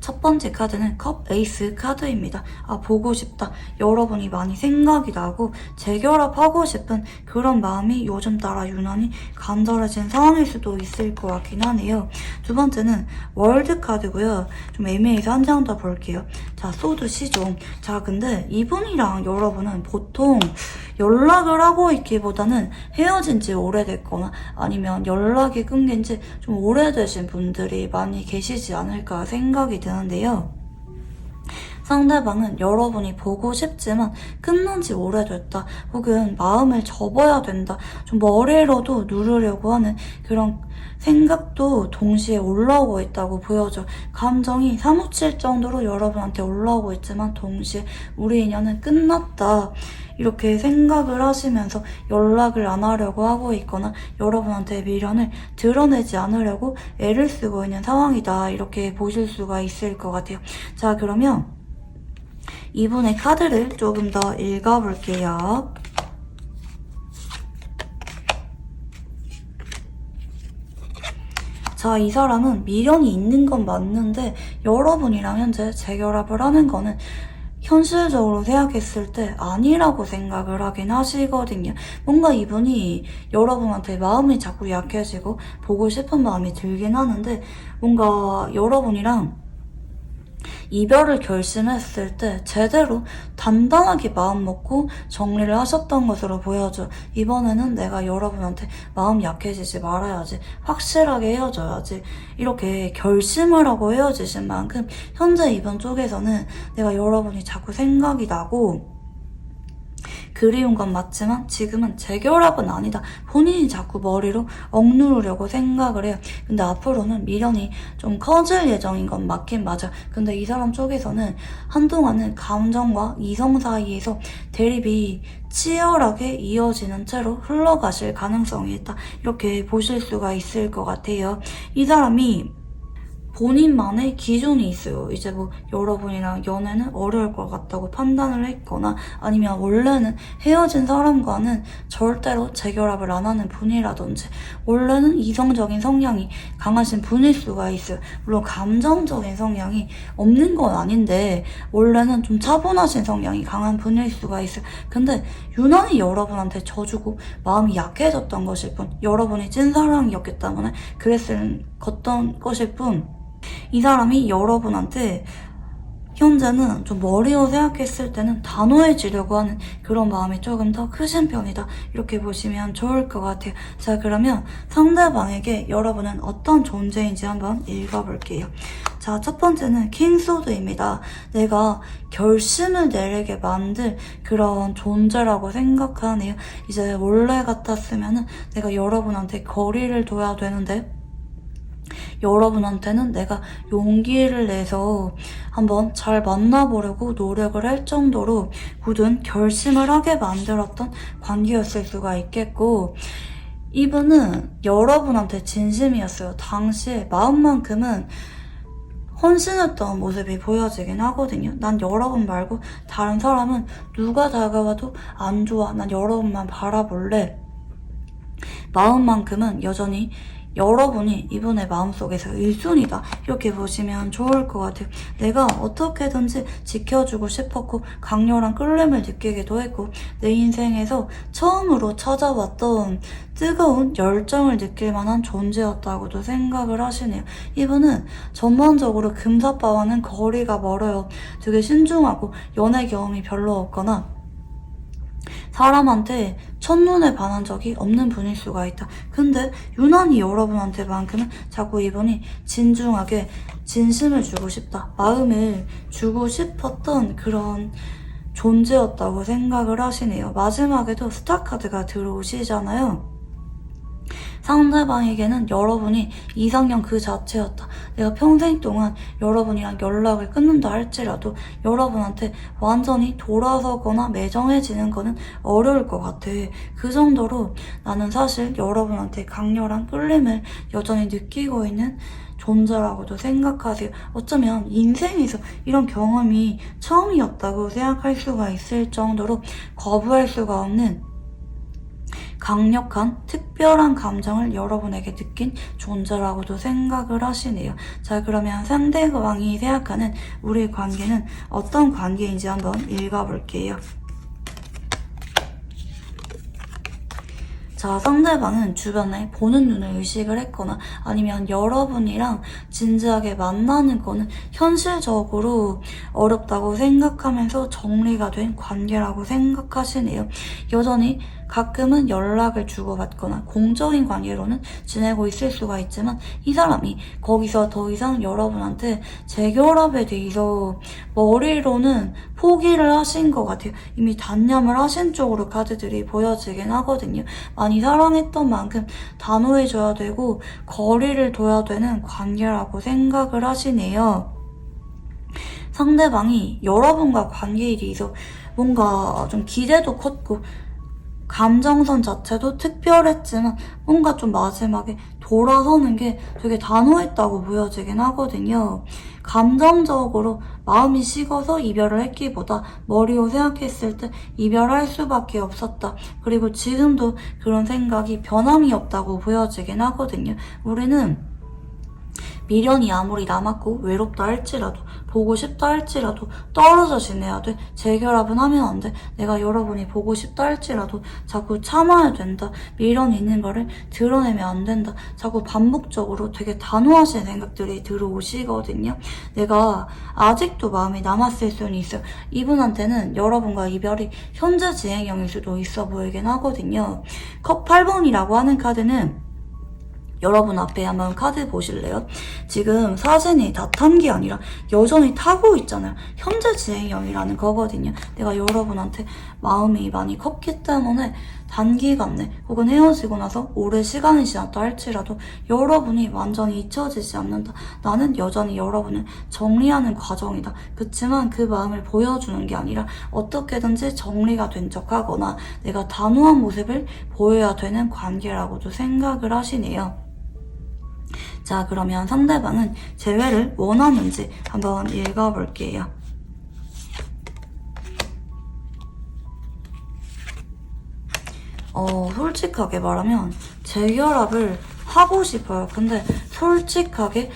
첫 번째 카드는 컵 에이스 카드입니다. 보고 싶다. 여러분이 많이 생각이 나고 재결합하고 싶은 그런 마음이 요즘 따라 유난히 간절해진 상황일 수도 있을 것 같긴 하네요. 두 번째는 월드 카드고요. 좀 애매해서 한 장 더 볼게요. 자, 소드 시종. 자, 근데 이분이랑 여러분은 보통 연락을 하고 있기보다는 헤어진 지 오래됐거나 아니면 연락이 끊긴 지 좀 오래되신 분들이 많이 계시지 않을까 생각이 드는데요. 상대방은 여러분이 보고 싶지만 끝난 지 오래됐다, 혹은 마음을 접어야 된다, 좀 머리로도 누르려고 하는 그런 생각도 동시에 올라오고 있다고 보여져. 감정이 사무칠 정도로 여러분한테 올라오고 있지만 동시에 우리 인연은 끝났다, 이렇게 생각을 하시면서 연락을 안 하려고 하고 있거나 여러분한테 미련을 드러내지 않으려고 애를 쓰고 있는 상황이다, 이렇게 보실 수가 있을 것 같아요. 자, 그러면 이분의 카드를 조금 더 읽어볼게요. 자, 이 사람은 미련이 있는 건 맞는데 여러분이랑 현재 재결합을 하는 거는 현실적으로 생각했을 때 아니라고 생각을 하긴 하시거든요. 뭔가 이분이 여러분한테 마음이 자꾸 약해지고 보고 싶은 마음이 들긴 하는데, 뭔가 여러분이랑 이별을 결심했을 때 제대로 단단하게 마음 먹고 정리를 하셨던 것으로 보여줘. 이번에는 내가 여러분한테 마음 약해지지 말아야지, 확실하게 헤어져야지, 이렇게 결심을 하고 헤어지신 만큼 현재 이번 쪽에서는 내가 여러분이 자꾸 생각이 나고 그리운 건 맞지만 지금은 재결합은 아니다, 본인이 자꾸 머리로 억누르려고 생각을 해요. 근데 앞으로는 미련이 좀 커질 예정인 건 맞긴 맞아. 근데 이 사람 쪽에서는 한동안은 감정과 이성 사이에서 대립이 치열하게 이어지는 채로 흘러가실 가능성이 있다, 이렇게 보실 수가 있을 것 같아요. 이 사람이 본인만의 기준이 있어요. 이제 뭐 여러분이랑 연애는 어려울 것 같다고 판단을 했거나 아니면 원래는 헤어진 사람과는 절대로 재결합을 안 하는 분이라든지 원래는 이성적인 성향이 강하신 분일 수가 있어요. 물론 감정적인 성향이 없는 건 아닌데 원래는 좀 차분하신 성향이 강한 분일 수가 있어요. 근데 유난히 여러분한테 져주고 마음이 약해졌던 것일 뿐, 여러분이 찐사랑이었기 때문에 그랬을 것일 뿐, 이 사람이 여러분한테 현재는 좀 머리로 생각했을 때는 단호해지려고 하는 그런 마음이 조금 더 크신 편이다, 이렇게 보시면 좋을 것 같아요. 자, 그러면 상대방에게 여러분은 어떤 존재인지 한번 읽어볼게요. 자, 첫 번째는 킹소드입니다. 내가 결심을 내리게 만들 그런 존재라고 생각하네요. 이제 원래 같았으면은 내가 여러분한테 거리를 둬야 되는데 여러분한테는 내가 용기를 내서 한번 잘 만나보려고 노력을 할 정도로 굳은 결심을 하게 만들었던 관계였을 수가 있겠고, 이분은 여러분한테 진심이었어요. 당시에 마음만큼은 헌신했던 모습이 보여지긴 하거든요. 난 여러분 말고 다른 사람은 누가 다가와도 안 좋아, 난 여러분만 바라볼래, 마음만큼은 여전히 여러분이 이분의 마음속에서 1순위다, 이렇게 보시면 좋을 것 같아요. 내가 어떻게든지 지켜주고 싶었고 강렬한 끌림을 느끼기도 했고 내 인생에서 처음으로 찾아왔던 뜨거운 열정을 느낄 만한 존재였다고도 생각을 하시네요. 이분은 전반적으로 금사빠와는 거리가 멀어요. 되게 신중하고 연애 경험이 별로 없거나 사람한테 첫눈에 반한 적이 없는 분일 수가 있다. 근데 유난히 여러분한테만큼은 자꾸 이분이 진중하게 진심을 주고 싶다, 마음을 주고 싶었던 그런 존재였다고 생각을 하시네요. 마지막에도 스타 카드가 들어오시잖아요. 상대방에게는 여러분이 이상형 그 자체였다. 내가 평생 동안 여러분이랑 연락을 끊는다 할지라도 여러분한테 완전히 돌아서거나 매정해지는 거는 어려울 것 같아. 그 정도로 나는 사실 여러분한테 강렬한 끌림을 여전히 느끼고 있는 존재라고도 생각하세요. 어쩌면 인생에서 이런 경험이 처음이었다고 생각할 수가 있을 정도로 거부할 수가 없는 강력한 특별한 감정을 여러분에게 느낀 존재라고도 생각을 하시네요. 자, 그러면 상대방이 생각하는 우리 관계는 어떤 관계인지 한번 읽어볼게요. 자, 상대방은 주변에 보는 눈을 의식을 했거나 아니면 여러분이랑 진지하게 만나는 거는 현실적으로 어렵다고 생각하면서 정리가 된 관계라고 생각하시네요. 여전히 가끔은 연락을 주고받거나 공적인 관계로는 지내고 있을 수가 있지만 이 사람이 거기서 더 이상 여러분한테 재결합에 대해서 머리로는 포기를 하신 것 같아요. 이미 단념을 하신 쪽으로 카드들이 보여지긴 하거든요. 많이 사랑했던 만큼 단호해져야 되고 거리를 둬야 되는 관계라고 생각을 하시네요. 상대방이 여러분과 관계에 대해서 뭔가 좀 기대도 컸고 감정선 자체도 특별했지만 뭔가 좀 마지막에 돌아서는 게 되게 단호했다고 보여지긴 하거든요. 감정적으로 마음이 식어서 이별을 했기보다 머리로 생각했을 때 이별할 수밖에 없었다. 그리고 지금도 그런 생각이 변함이 없다고 보여지긴 하거든요. 우리는 미련이 아무리 남았고 외롭다 할지라도 보고 싶다 할지라도 떨어져 지내야 돼. 재결합은 하면 안 돼. 내가 여러분이 보고 싶다 할지라도 자꾸 참아야 된다. 미련이 있는 거를 드러내면 안 된다. 자꾸 반복적으로 되게 단호하신 생각들이 들어오시거든요. 내가 아직도 마음이 남았을 수는 있어요. 이분한테는 여러분과 이별이 현재 진행형일 수도 있어 보이긴 하거든요. 컵 8번이라고 하는 카드는 여러분 앞에 한번 카드 보실래요? 지금 사진이 다 탄 게 아니라 여전히 타고 있잖아요. 현재 진행형이라는 거거든요. 내가 여러분한테 마음이 많이 컸기 때문에 단기간 내 혹은 헤어지고 나서 오래 시간이 지났다 할지라도 여러분이 완전히 잊혀지지 않는다. 나는 여전히 여러분을 정리하는 과정이다. 그치만 그 마음을 보여주는 게 아니라 어떻게든지 정리가 된 척하거나 내가 단호한 모습을 보여야 되는 관계라고도 생각을 하시네요. 자, 그러면 상대방은 재회를 원하는지 한번 읽어볼게요. 솔직하게 말하면 재결합을 하고 싶어요. 근데 솔직하게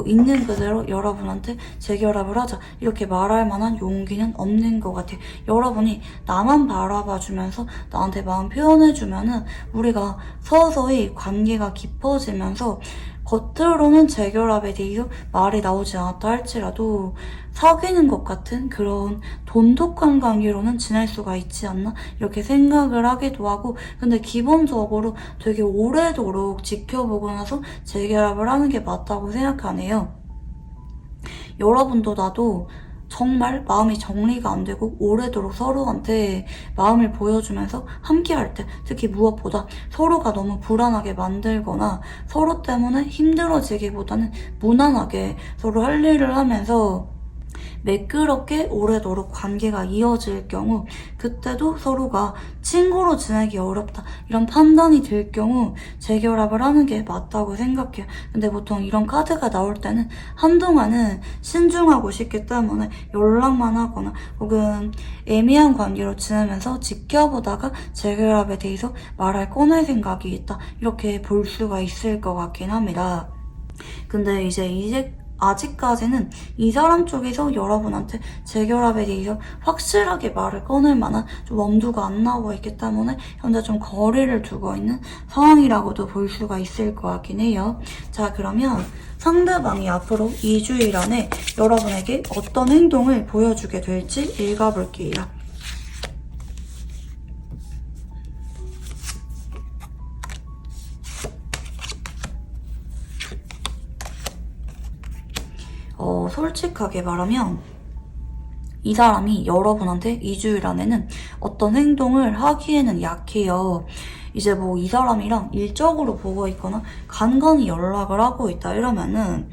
있는 그대로 여러분한테 재결합을 하자 이렇게 말할 만한 용기는 없는 것 같아요. 여러분이 나만 바라봐주면서 나한테 마음 표현해주면은 우리가 서서히 관계가 깊어지면서 겉으로는 재결합에 대해서 말이 나오지 않았다 할지라도 사귀는 것 같은 그런 돈독한 관계로는 지낼 수가 있지 않나 이렇게 생각을 하기도 하고 근데 기본적으로 되게 오래도록 지켜보고 나서 재결합을 하는 게 맞다고 생각하네요. 여러분도 나도 정말 마음이 정리가 안 되고 오래도록 서로한테 마음을 보여주면서 함께할 때 특히 무엇보다 서로가 너무 불안하게 만들거나 서로 때문에 힘들어지기보다는 무난하게 서로 할 일을 하면서 매끄럽게 오래도록 관계가 이어질 경우 그때도 서로가 친구로 지내기 어렵다 이런 판단이 들 경우 재결합을 하는 게 맞다고 생각해요. 근데 보통 이런 카드가 나올 때는 한동안은 신중하고 싶기 때문에 연락만 하거나 혹은 애매한 관계로 지내면서 지켜보다가 재결합에 대해서 말할 꺼낼 생각이 있다 이렇게 볼 수가 있을 것 같긴 합니다. 근데 이제 아직까지는 이 사람 쪽에서 여러분한테 재결합에 대해서 확실하게 말을 꺼낼 만한 좀 엄두가 안 나오고 있기 때문에 현재 좀 거리를 두고 있는 상황이라고도 볼 수가 있을 것 같긴 해요. 자, 그러면 상대방이 앞으로 2주일 안에 여러분에게 어떤 행동을 보여주게 될지 읽어볼게요. 솔직하게 말하면 이 사람이 여러분한테 2주일 안에는 어떤 행동을 하기에는 약해요. 이제 뭐 이 사람이랑 일적으로 보고 있거나 간간히 연락을 하고 있다 이러면은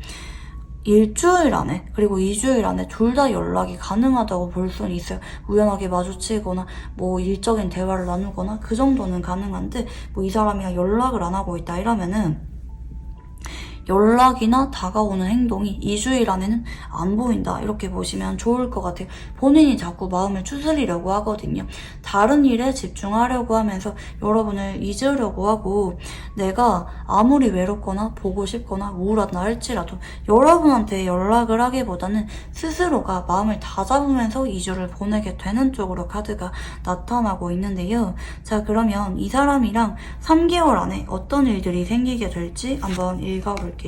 일주일 안에 그리고 2주일 안에 둘 다 연락이 가능하다고 볼 수는 있어요. 우연하게 마주치거나 뭐 일적인 대화를 나누거나 그 정도는 가능한데 뭐 이 사람이랑 연락을 안 하고 있다 이러면은 연락이나 다가오는 행동이 2주일 안에는 안 보인다 이렇게 보시면 좋을 것 같아요. 본인이 자꾸 마음을 추스리려고 하거든요. 다른 일에 집중하려고 하면서 여러분을 잊으려고 하고 내가 아무리 외롭거나 보고 싶거나 우울하다 할지라도 여러분한테 연락을 하기보다는 스스로가 마음을 다잡으면서 2주를 보내게 되는 쪽으로 카드가 나타나고 있는데요. 자, 그러면 이 사람이랑 3개월 안에 어떤 일들이 생기게 될지 한번 읽어볼게요.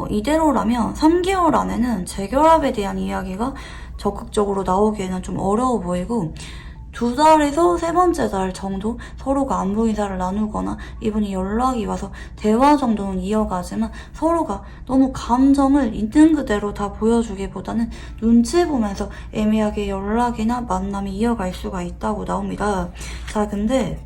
이대로라면 3개월 안에는 재결합에 대한 이야기가 적극적으로 나오기에는 좀 어려워 보이고 2달에서 3번째 달 정도 서로가 안부 인사를 나누거나 이분이 연락이 와서 대화 정도는 이어가지만 서로가 너무 감정을 있는 그대로 다 보여주기보다는 눈치 보면서 애매하게 연락이나 만남이 이어갈 수가 있다고 나옵니다. 자, 근데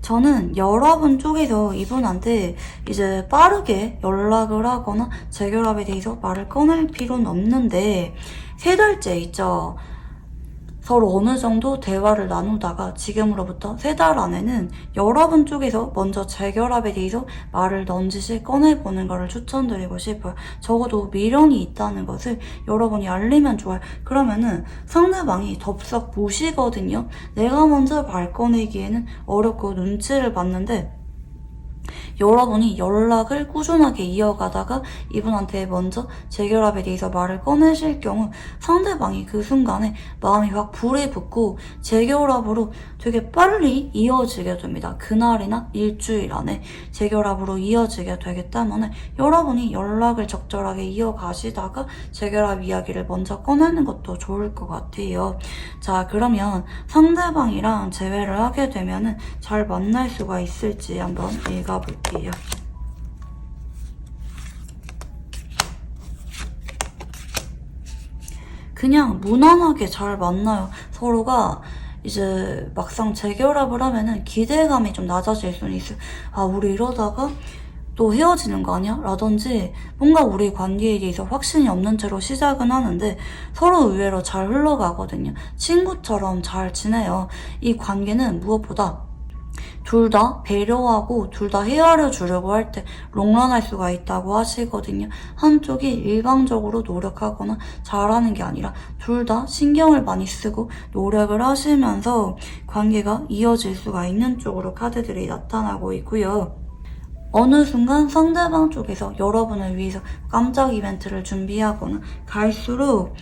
저는 여러분 쪽에서 이분한테 이제 빠르게 연락을 하거나 재결합에 대해서 말을 꺼낼 필요는 없는데 3달째 있죠. 서로 어느 정도 대화를 나누다가 지금으로부터 3달 안에는 여러분 쪽에서 먼저 재결합에 대해서 말을 넌지시 꺼내보는 것을 추천드리고 싶어요. 적어도 미련이 있다는 것을 여러분이 알리면 좋아요. 그러면은 상대방이 덥석 보시거든요. 내가 먼저 말 꺼내기에는 어렵고 눈치를 봤는데 여러분이 연락을 꾸준하게 이어가다가 이분한테 먼저 재결합에 대해서 말을 꺼내실 경우 상대방이 그 순간에 마음이 확 불에 붙고 재결합으로 되게 빨리 이어지게 됩니다. 그날이나 일주일 안에 재결합으로 이어지게 되기 때문에 여러분이 연락을 적절하게 이어가시다가 재결합 이야기를 먼저 꺼내는 것도 좋을 것 같아요. 자, 그러면 상대방이랑 재회를 하게 되면은 잘 만날 수가 있을지 한번 읽어볼게요. 그냥 무난하게 잘 만나요. 서로가 이제 막상 재결합을 하면은 기대감이 좀 낮아질 수는 있어요. 아, 우리 이러다가 또 헤어지는 거 아니야? 라든지 뭔가 우리 관계에 대해서 확신이 없는 채로 시작은 하는데 서로 의외로 잘 흘러가거든요. 친구처럼 잘 지내요. 이 관계는 무엇보다 둘 다 배려하고 둘 다 헤아려 주려고 할 때 롱런할 수가 있다고 하시거든요. 한쪽이 일방적으로 노력하거나 잘하는 게 아니라 둘 다 신경을 많이 쓰고 노력을 하시면서 관계가 이어질 수가 있는 쪽으로 카드들이 나타나고 있고요. 어느 순간 상대방 쪽에서 여러분을 위해서 깜짝 이벤트를 준비하거나 갈수록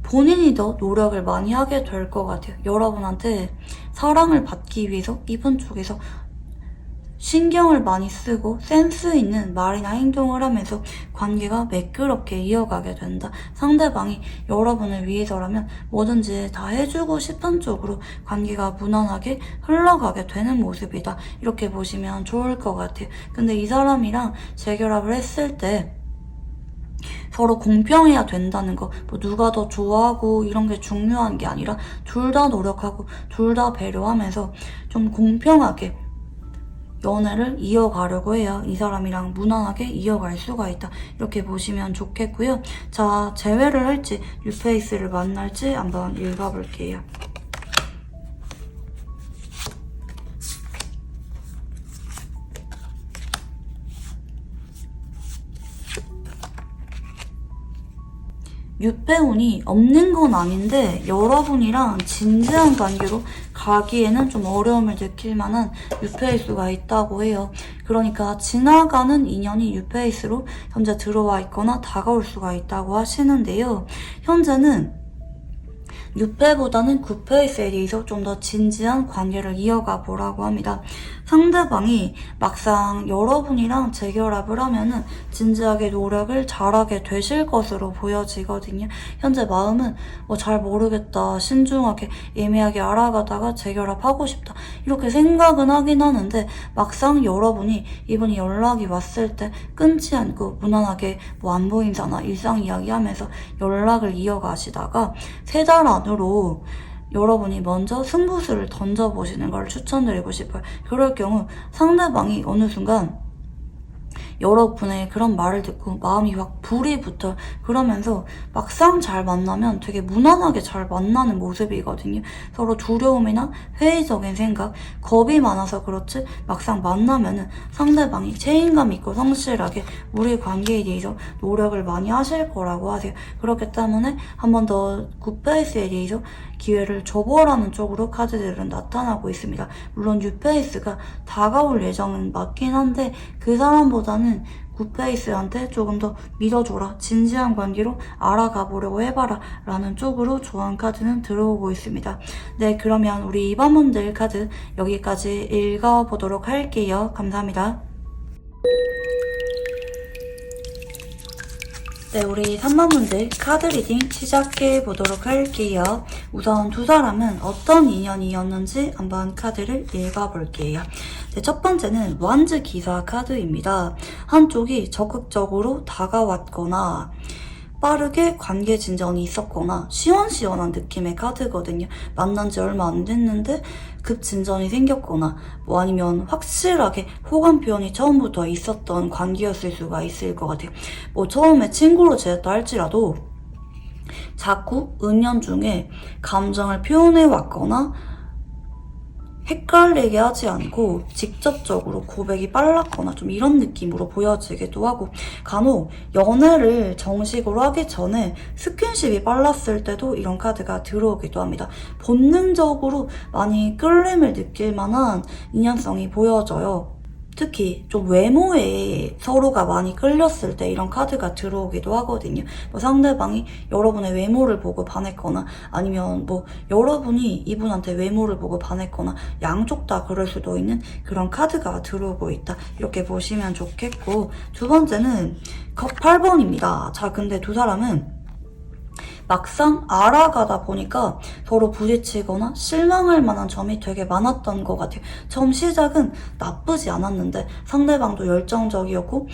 본인이 더 노력을 많이 하게 될 것 같아요. 여러분한테 사랑을 받기 위해서 이분 쪽에서 신경을 많이 쓰고 센스 있는 말이나 행동을 하면서 관계가 매끄럽게 이어가게 된다. 상대방이 여러분을 위해서라면 뭐든지 다 해주고 싶은 쪽으로 관계가 무난하게 흘러가게 되는 모습이다. 이렇게 보시면 좋을 것 같아요. 근데 이 사람이랑 재결합을 했을 때 서로 공평해야 된다는 거, 뭐 누가 더 좋아하고 이런 게 중요한 게 아니라 둘 다 노력하고 둘 다 배려하면서 좀 공평하게 연애를 이어가려고 해야 이 사람이랑 무난하게 이어갈 수가 있다. 이렇게 보시면 좋겠고요. 자, 재회를 할지 뉴페이스를 만날지 한번 읽어볼게요. 유패운이 없는 건 아닌데 여러분이랑 진지한 관계로 가기에는 좀 어려움을 느낄 만한 유페이스가 있다고 해요. 그러니까 지나가는 인연이 유페이스로 현재 들어와 있거나 다가올 수가 있다고 하시는데요. 현재는 6패보다는 9패에 대해서 좀 더 진지한 관계를 이어가 보라고 합니다. 상대방이 막상 여러분이랑 재결합을 하면은 진지하게 노력을 잘하게 되실 것으로 보여지거든요. 현재 마음은 잘 모르겠다, 신중하게 애매하게 알아가다가 재결합하고 싶다 이렇게 생각은 하긴 하는데 막상 여러분이 이분이 연락이 왔을 때 끊지 않고 무난하게 안부 인사나 일상 이야기하면서 연락을 이어가시다가 3달 안으로 여러분이 먼저 승부수를 던져보시는 걸 추천드리고 싶어요. 그럴 경우 상대방이 어느 순간 여러분의 그런 말을 듣고 마음이 확 불이 붙어. 그러면서 막상 잘 만나면 되게 무난하게 잘 만나는 모습이거든요. 서로 두려움이나 회의적인 생각, 겁이 많아서 그렇지 막상 만나면은 상대방이 책임감 있고 성실하게 우리 관계에 대해서 노력을 많이 하실 거라고 하세요. 그렇기 때문에 한 번 더 굿페이스에 대해서 기회를 줘보라는 쪽으로 카드들은 나타나고 있습니다. 물론 뉴페이스가 다가올 예정은 맞긴 한데 그 사람보다는 굿페이스한테 조금 더 믿어줘라, 진지한 관계로 알아가 보려고 해봐라 라는 쪽으로 조언 카드는 들어오고 있습니다. 네, 그러면 우리 2번 분들 카드 여기까지 읽어보도록 할게요. 감사합니다. 네, 우리 3번 분들 카드 리딩 시작해 보도록 할게요. 우선 두 사람은 어떤 인연이었는지 한번 카드를 읽어볼게요. 네, 첫 번째는 완즈 기사 카드입니다. 한쪽이 적극적으로 다가왔거나 빠르게 관계 진전이 있었거나 시원시원한 느낌의 카드거든요. 만난 지 얼마 안 됐는데 급 진전이 생겼거나 아니면 확실하게 호감 표현이 처음부터 있었던 관계였을 수가 있을 것 같아요. 처음에 친구로 지냈다 할지라도 자꾸 은연중에 감정을 표현해 왔거나 헷갈리게 하지 않고 직접적으로 고백이 빨랐거나 좀 이런 느낌으로 보여지기도 하고 간혹 연애를 정식으로 하기 전에 스킨십이 빨랐을 때도 이런 카드가 들어오기도 합니다. 본능적으로 많이 끌림을 느낄 만한 인연성이 보여져요. 특히 좀 외모에 서로가 많이 끌렸을 때 이런 카드가 들어오기도 하거든요. 상대방이 여러분의 외모를 보고 반했거나 아니면 여러분이 이분한테 외모를 보고 반했거나 양쪽 다 그럴 수도 있는 그런 카드가 들어오고 있다. 이렇게 보시면 좋겠고, 두 번째는 컵 8번입니다. 자, 근데 두 사람은 막상 알아가다 보니까 서로 부딪히거나 실망할 만한 점이 되게 많았던 것 같아요. 처음 시작은 나쁘지 않았는데 상대방도 열정적이었고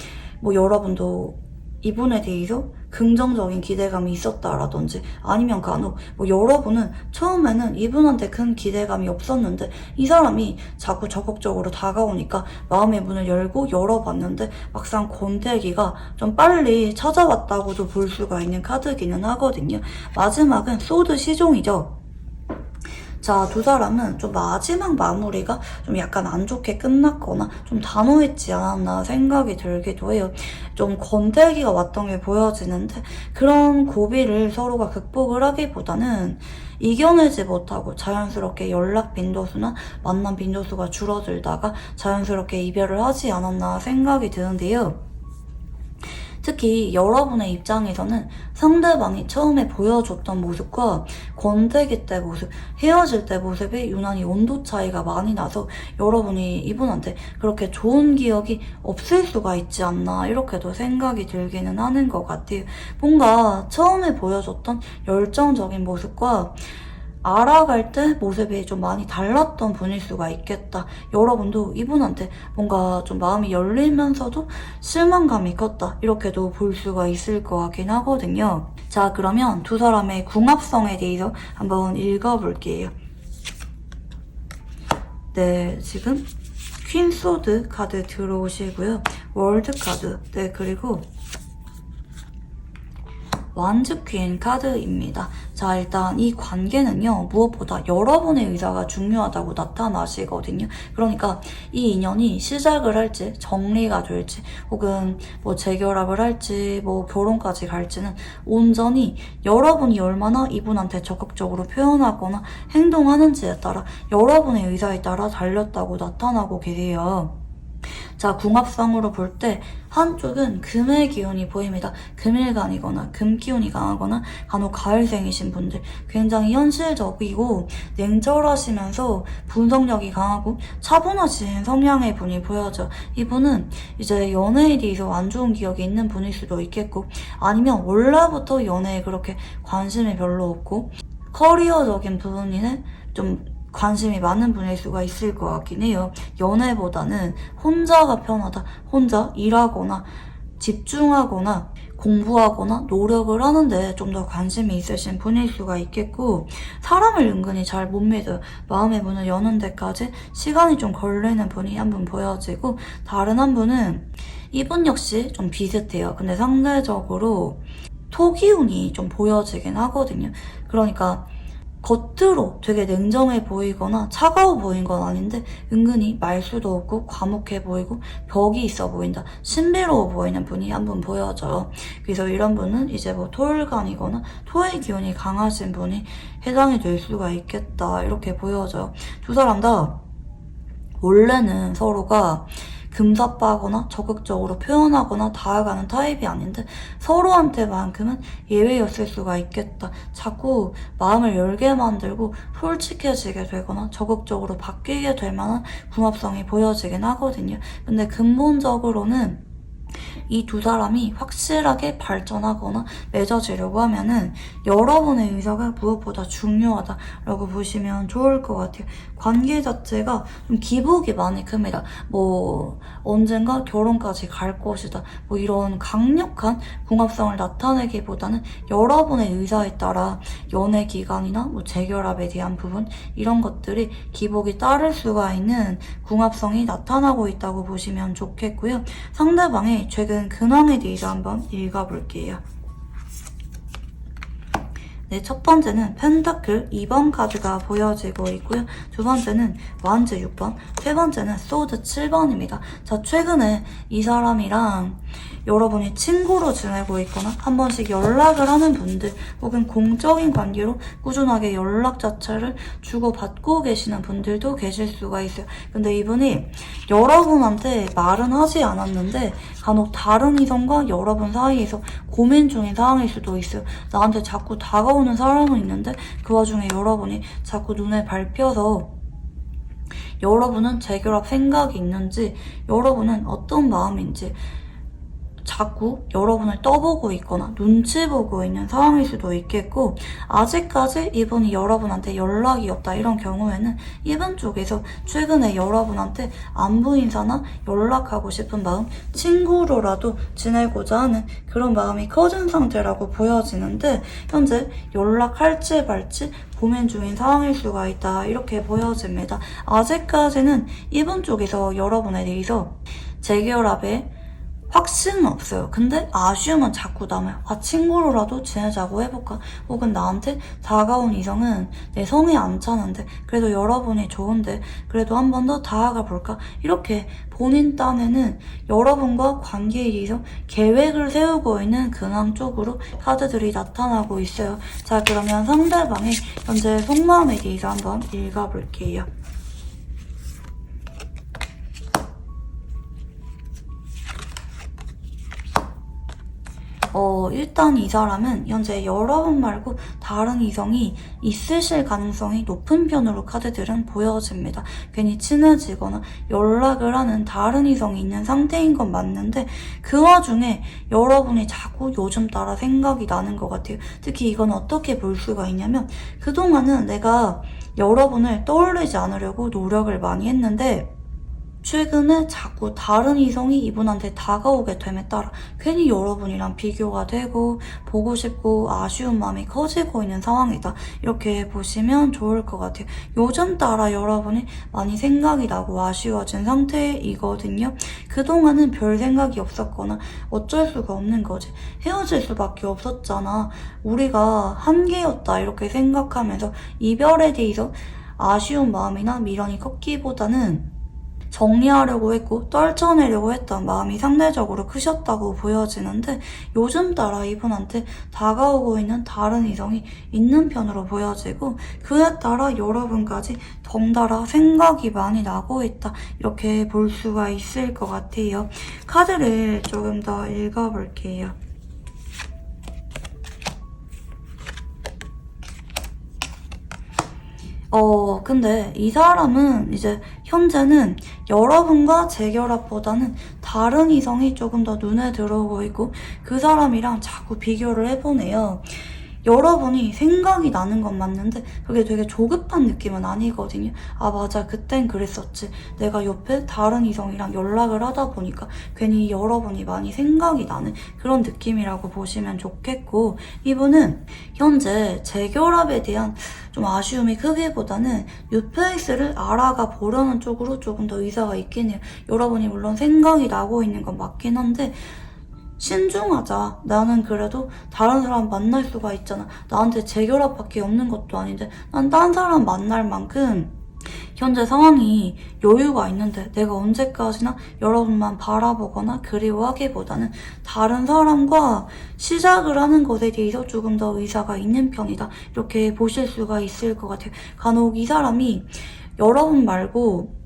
여러분도 이분에 대해서 긍정적인 기대감이 있었다라든지 아니면 간혹 여러분은 처음에는 이분한테 큰 기대감이 없었는데 이 사람이 자꾸 적극적으로 다가오니까 마음의 문을 열고 열어봤는데 막상 권태기가 좀 빨리 찾아왔다고도 볼 수가 있는 카드기는 하거든요. 마지막은 소드 시종이죠. 자, 두 사람은 좀 마지막 마무리가 좀 약간 안 좋게 끝났거나 좀 단호했지 않았나 생각이 들기도 해요. 좀 권태기가 왔던 게 보여지는데 그런 고비를 서로가 극복을 하기보다는 이겨내지 못하고 자연스럽게 연락 빈도수나 만남 빈도수가 줄어들다가 자연스럽게 이별을 하지 않았나 생각이 드는데요. 특히 여러분의 입장에서는 상대방이 처음에 보여줬던 모습과 권태기 때 모습, 헤어질 때 모습이 유난히 온도 차이가 많이 나서 여러분이 이분한테 그렇게 좋은 기억이 없을 수가 있지 않나 이렇게도 생각이 들기는 하는 것 같아요. 뭔가 처음에 보여줬던 열정적인 모습과 알아갈 때 모습이 좀 많이 달랐던 분일 수가 있겠다. 여러분도 이분한테 뭔가 좀 마음이 열리면서도 실망감이 컸다. 이렇게도 볼 수가 있을 것 같긴 하거든요. 자, 그러면 두 사람의 궁합성에 대해서 한번 읽어볼게요. 네, 지금 퀸 소드 카드 들어오시고요. 월드 카드, 네, 그리고 완즈 퀸 카드입니다. 자, 일단 이 관계는요, 무엇보다 여러분의 의사가 중요하다고 나타나시거든요. 그러니까 이 인연이 시작을 할지, 정리가 될지, 혹은 재결합을 할지, 결혼까지 갈지는 온전히 여러분이 얼마나 이분한테 적극적으로 표현하거나 행동하는지에 따라 여러분의 의사에 따라 달렸다고 나타나고 계세요. 자, 궁합성으로 볼 때 한쪽은 금의 기운이 보입니다. 금일간이거나 금 기운이 강하거나 간혹 가을생이신 분들 굉장히 현실적이고 냉철하시면서 분석력이 강하고 차분하신 성향의 분이 보여져. 이분은 이제 연애에 대해서 안 좋은 기억이 있는 분일 수도 있겠고 아니면 원래부터 연애에 그렇게 관심이 별로 없고 커리어적인 부분에는 좀 관심이 많은 분일 수가 있을 것 같긴 해요. 연애보다는 혼자가 편하다. 혼자 일하거나 집중하거나 공부하거나 노력을 하는데 좀 더 관심이 있으신 분일 수가 있겠고 사람을 은근히 잘 못 믿어요. 마음의 문을 여는 데까지 시간이 좀 걸리는 분이 한 분 보여지고 다른 한 분은 이분 역시 좀 비슷해요. 근데 상대적으로 토기운이 좀 보여지긴 하거든요. 그러니까 겉으로 되게 냉정해 보이거나 차가워 보인 건 아닌데 은근히 말수도 없고 과묵해 보이고 벽이 있어 보인다. 신비로워 보이는 분이 한 분 보여져요. 그래서 이런 분은 이제 뭐 토일간이거나 토의 기운이 강하신 분이 해당이 될 수가 있겠다. 이렇게 보여져요. 두 사람 다 원래는 서로가 금사빠거나 적극적으로 표현하거나 다가가는 타입이 아닌데 서로한테만큼은 예외였을 수가 있겠다. 자꾸 마음을 열게 만들고 솔직해지게 되거나 적극적으로 바뀌게 될 만한 궁합성이 보여지긴 하거든요. 근데 근본적으로는 이 두 사람이 확실하게 발전하거나 맺어지려고 하면은 여러분의 의사가 무엇보다 중요하다라고 보시면 좋을 것 같아요. 관계 자체가 좀 기복이 많이 큽니다. 뭐 언젠가 결혼까지 갈 것이다. 뭐 이런 강력한 궁합성을 나타내기보다는 여러분의 의사에 따라 연애 기간이나 뭐 재결합에 대한 부분 이런 것들이 기복이 따를 수가 있는 궁합성이 나타나고 있다고 보시면 좋겠고요. 상대방의 최근 근황에 대해서 한번 읽어볼게요. 네, 첫 번째는 펜타클 2번 카드가 보여지고 있고요. 두 번째는 완즈 6번, 세 번째는 소드 7번입니다. 자, 최근에 이 사람이랑 여러분이 친구로 지내고 있거나 한 번씩 연락을 하는 분들 혹은 공적인 관계로 꾸준하게 연락 자체를 주고받고 계시는 분들도 계실 수가 있어요. 근데 이분이 여러분한테 말은 하지 않았는데 간혹 다른 이성과 여러분 사이에서 고민 중인 상황일 수도 있어요. 나한테 자꾸 다가오는 사람은 있는데 그 와중에 여러분이 자꾸 눈에 밟혀서 여러분은 재결합 생각이 있는지 여러분은 어떤 마음인지 자꾸 여러분을 떠보고 있거나 눈치 보고 있는 상황일 수도 있겠고 아직까지 이분이 여러분한테 연락이 없다 이런 경우에는 이분 쪽에서 최근에 여러분한테 안부 인사나 연락하고 싶은 마음 친구로라도 지내고자 하는 그런 마음이 커진 상태라고 보여지는데 현재 연락할지 말지 고민 중인 상황일 수가 있다 이렇게 보여집니다. 아직까지는 이분 쪽에서 여러분에 대해서 재결합에 확신은 없어요. 근데 아쉬움은 자꾸 남아요. 아, 친구로라도 지내자고 해볼까? 혹은 나한테 다가온 이성은 내 성에 안 차는데 그래도 여러분이 좋은데 그래도 한 번 더 다가가 볼까? 이렇게 본인 딴에는 여러분과 관계에 대해서 계획을 세우고 있는 근황 쪽으로 카드들이 나타나고 있어요. 자, 그러면 상대방의 현재 속마음에 대해서 한번 읽어볼게요. 일단 이 사람은 현재 여러분 말고 다른 이성이 있으실 가능성이 높은 편으로 카드들은 보여집니다. 괜히 친해지거나 연락을 하는 다른 이성이 있는 상태인 건 맞는데 그 와중에 여러분이 자꾸 요즘 따라 생각이 나는 것 같아요. 특히 이건 어떻게 볼 수가 있냐면 그동안은 내가 여러분을 떠올리지 않으려고 노력을 많이 했는데 최근에 자꾸 다른 이성이 이분한테 다가오게 됨에 따라 괜히 여러분이랑 비교가 되고 보고 싶고 아쉬운 마음이 커지고 있는 상황이다. 이렇게 보시면 좋을 것 같아요. 요즘 따라 여러분이 많이 생각이 나고 아쉬워진 상태이거든요. 그동안은 별 생각이 없었거나 어쩔 수가 없는 거지. 헤어질 수밖에 없었잖아. 우리가 한계였다. 이렇게 생각하면서 이별에 대해서 아쉬운 마음이나 미련이 컸기보다는 정리하려고 했고 떨쳐내려고 했던 마음이 상대적으로 크셨다고 보여지는데 요즘 따라 이분한테 다가오고 있는 다른 이성이 있는 편으로 보여지고 그에 따라 여러분까지 덩달아 생각이 많이 나고 있다. 이렇게 볼 수가 있을 것 같아요. 카드를 조금 더 읽어볼게요. 근데 이 사람은 이제 현재는 여러분과 재결합보다는 다른 이성이 조금 더 눈에 들어오고 있고 그 사람이랑 자꾸 비교를 해보네요. 여러분이 생각이 나는 건 맞는데 그게 되게 조급한 느낌은 아니거든요. 아 맞아 그땐 그랬었지. 내가 옆에 다른 이성이랑 연락을 하다 보니까 괜히 여러분이 많이 생각이 나는 그런 느낌이라고 보시면 좋겠고 이분은 현재 재결합에 대한 좀 아쉬움이 크기보다는 뉴페이스를 알아가 보려는 쪽으로 조금 더 의사가 있긴 해요. 여러분이 물론 생각이 나고 있는 건 맞긴 한데 신중하자. 나는 그래도 다른 사람 만날 수가 있잖아. 나한테 재결합밖에 없는 것도 아닌데 난 딴 사람 만날 만큼 현재 상황이 여유가 있는데 내가 언제까지나 여러분만 바라보거나 그리워하기보다는 다른 사람과 시작을 하는 것에 대해서 조금 더 의사가 있는 편이다. 이렇게 보실 수가 있을 것 같아요. 간혹 이 사람이 여러분 말고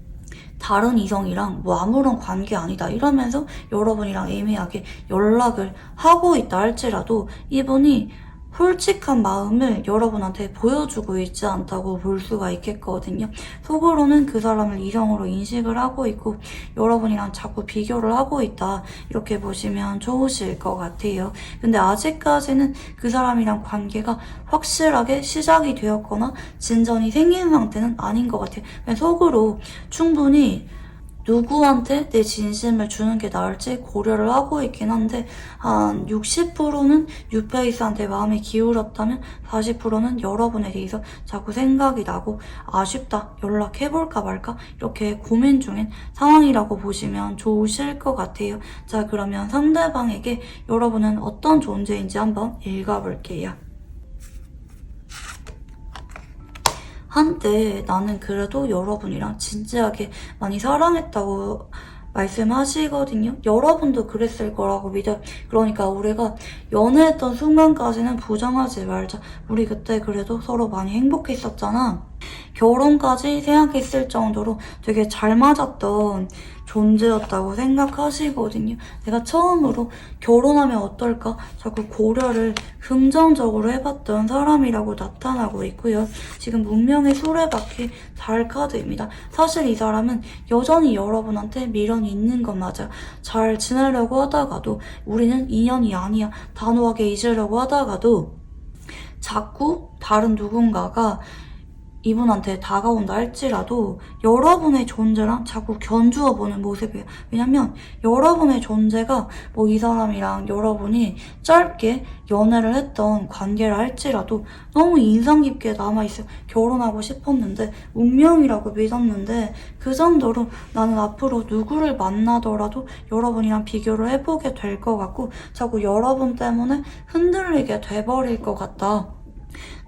다른 이성이랑 뭐 아무런 관계 아니다 이러면서 여러분이랑 애매하게 연락을 하고 있다 할지라도 이분이 솔직한 마음을 여러분한테 보여주고 있지 않다고 볼 수가 있겠거든요. 속으로는 그 사람을 이성으로 인식을 하고 있고 여러분이랑 자꾸 비교를 하고 있다 이렇게 보시면 좋으실 것 같아요. 근데 아직까지는 그 사람이랑 관계가 확실하게 시작이 되었거나 진전이 생긴 상태는 아닌 것 같아요. 그냥 속으로 충분히 누구한테 내 진심을 주는 게 나을지 고려를 하고 있긴 한데 한 60%는 뉴페이스한테 마음이 기울었다면 40%는 여러분에 대해서 자꾸 생각이 나고 아쉽다, 연락해볼까 말까 이렇게 고민 중인 상황이라고 보시면 좋으실 것 같아요. 자 그러면 상대방에게 여러분은 어떤 존재인지 한번 읽어볼게요. 한때 나는 그래도 여러분이랑 진지하게 많이 사랑했다고 말씀하시거든요. 여러분도 그랬을 거라고 믿어요. 그러니까 우리가 연애했던 순간까지는 부정하지 말자. 우리 그때 그래도 서로 많이 행복했었잖아. 결혼까지 생각했을 정도로 되게 잘 맞았던 존재였다고 생각하시거든요. 내가 처음으로 결혼하면 어떨까 자꾸 고려를 긍정적으로 해봤던 사람이라고 나타나고 있고요. 지금 문명의 수레바퀴 달 카드입니다. 사실 이 사람은 여전히 여러분한테 미련이 있는 건 맞아요. 잘 지내려고 하다가도 우리는 인연이 아니야 단호하게 잊으려고 하다가도 자꾸 다른 누군가가 이분한테 다가온다 할지라도 여러분의 존재랑 자꾸 견주어 보는 모습이에요. 왜냐면 여러분의 존재가 뭐 이 사람이랑 여러분이 짧게 연애를 했던 관계를 할지라도 너무 인상 깊게 남아있어요. 결혼하고 싶었는데 운명이라고 믿었는데 그 정도로 나는 앞으로 누구를 만나더라도 여러분이랑 비교를 해보게 될 것 같고 자꾸 여러분 때문에 흔들리게 돼버릴 것 같다.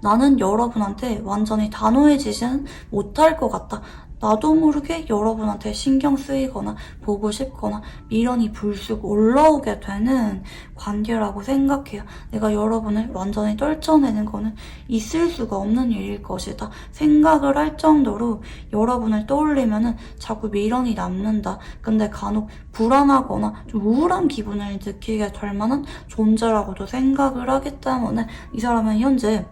나는 여러분한테 완전히 단호해지지는 못할 것 같다. 나도 모르게 여러분한테 신경 쓰이거나 보고 싶거나 미련이 불쑥 올라오게 되는 관계라고 생각해요. 내가 여러분을 완전히 떨쳐내는 거는 있을 수가 없는 일일 것이다. 생각을 할 정도로 여러분을 떠올리면은 자꾸 미련이 남는다. 근데 간혹 불안하거나 좀 우울한 기분을 느끼게 될 만한 존재라고도 생각을 하기 때문에 이 사람은 현재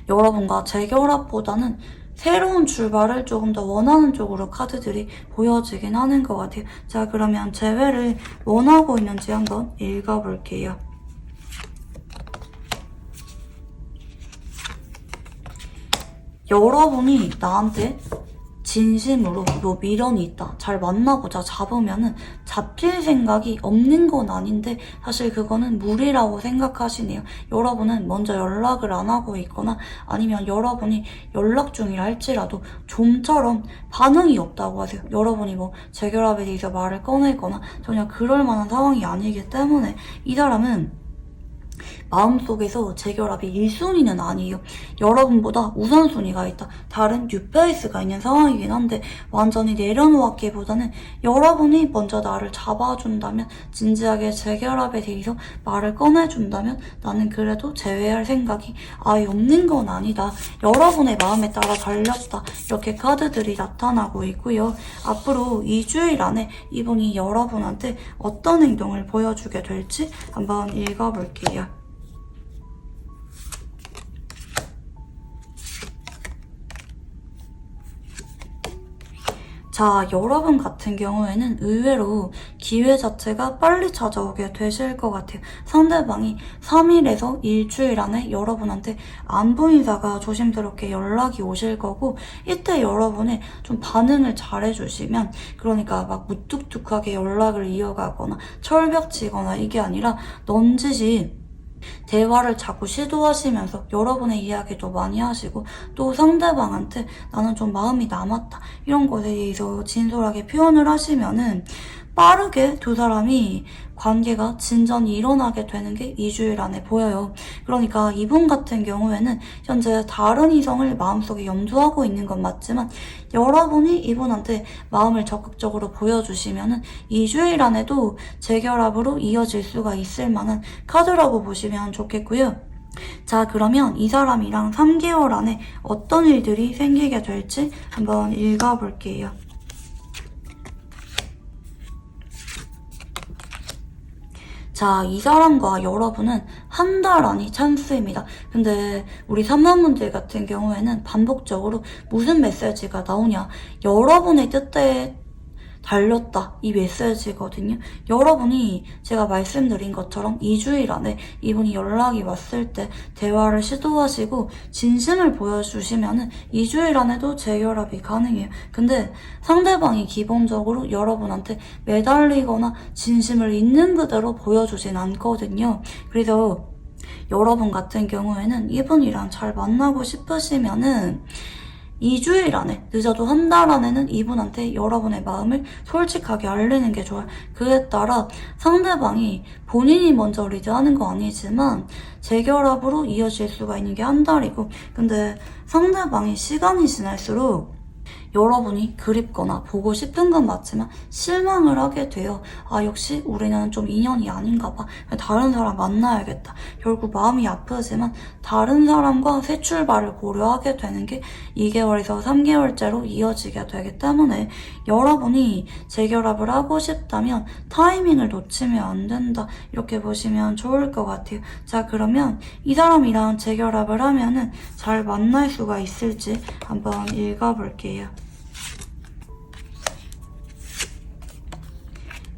여러분과 재결합보다는 새로운 출발을 조금 더 원하는 쪽으로 카드들이 보여지긴 하는 것 같아요. 자 그러면 재회를 원하고 있는지 한번 읽어볼게요. 여러분이 나한테 진심으로 너 미련이 있다. 잘 만나보자. 잡으면은 잡힐 생각이 없는 건 아닌데 사실 그거는 무리라고 생각하시네요. 여러분은 먼저 연락을 안 하고 있거나 아니면 여러분이 연락 중이라 할지라도 좀처럼 반응이 없다고 하세요. 여러분이 뭐 재결합에 대해서 말을 꺼내거나 전혀 그럴 만한 상황이 아니기 때문에 이 사람은 마음속에서 재결합이 1순위는 아니에요. 여러분보다 우선순위가 있다. 다른 뉴페이스가 있는 상황이긴 한데 완전히 내려놓았기보다는 여러분이 먼저 나를 잡아준다면, 진지하게 재결합에 대해서 말을 꺼내준다면 나는 그래도 제외할 생각이 아예 없는 건 아니다. 여러분의 마음에 따라 달렸다. 이렇게 카드들이 나타나고 있고요. 앞으로 2주일 안에 이분이 여러분한테 어떤 행동을 보여주게 될지 한번 읽어볼게요. 자, 여러분 같은 경우에는 의외로 기회 자체가 빨리 찾아오게 되실 것 같아요. 상대방이 3일에서 일주일 안에 여러분한테 안부 인사가 조심스럽게 연락이 오실 거고, 이때 여러분이 좀 반응을 잘해주시면, 그러니까 막 무뚝뚝하게 연락을 이어가거나 철벽치거나 이게 아니라 넌지시 대화를 자꾸 시도하시면서 여러분의 이야기도 많이 하시고, 또 상대방한테 나는 좀 마음이 남았다 이런 것에 대해서 진솔하게 표현을 하시면은 빠르게 두 사람이 관계가 진전이 일어나게 되는 게 2주일 안에 보여요. 그러니까 이분 같은 경우에는 현재 다른 이성을 마음속에 염두하고 있는 건 맞지만, 여러분이 이분한테 마음을 적극적으로 보여주시면은 2주일 안에도 재결합으로 이어질 수가 있을 만한 카드라고 보시면 좋겠고요. 자, 그러면 이 사람이랑 3개월 안에 어떤 일들이 생기게 될지 한번 읽어볼게요. 자, 이 사람과 여러분은 한 달 안이 찬스입니다. 근데 우리 3만분들 같은 경우에는 반복적으로 무슨 메시지가 나오냐, 여러분의 뜻에 달렸다 이 메시지거든요. 여러분이 제가 말씀드린 것처럼 2주일 안에 이분이 연락이 왔을 때 대화를 시도하시고 진심을 보여주시면은 2주일 안에도 재결합이 가능해요. 근데 상대방이 기본적으로 여러분한테 매달리거나 진심을 있는 그대로 보여주진 않거든요. 그래서 여러분 같은 경우에는 이분이랑 잘 만나고 싶으시면은 2주일 안에, 늦어도 한 달 안에는 이분한테 여러분의 마음을 솔직하게 알리는 게 좋아요. 그에 따라 상대방이 본인이 먼저 리드하는 거 아니지만 재결합으로 이어질 수가 있는 게 한 달이고, 근데 상대방이 시간이 지날수록 여러분이 그립거나 보고 싶은 건 맞지만 실망을 하게 돼요. 아, 역시 우리는 좀 인연이 아닌가 봐. 다른 사람 만나야겠다. 결국 마음이 아프지만 다른 사람과 새 출발을 고려하게 되는 게 2개월에서 3개월째로 이어지게 되기 때문에 여러분이 재결합을 하고 싶다면 타이밍을 놓치면 안 된다. 이렇게 보시면 좋을 것 같아요. 자, 그러면 이 사람이랑 재결합을 하면은 잘 만날 수가 있을지 한번 읽어볼게요.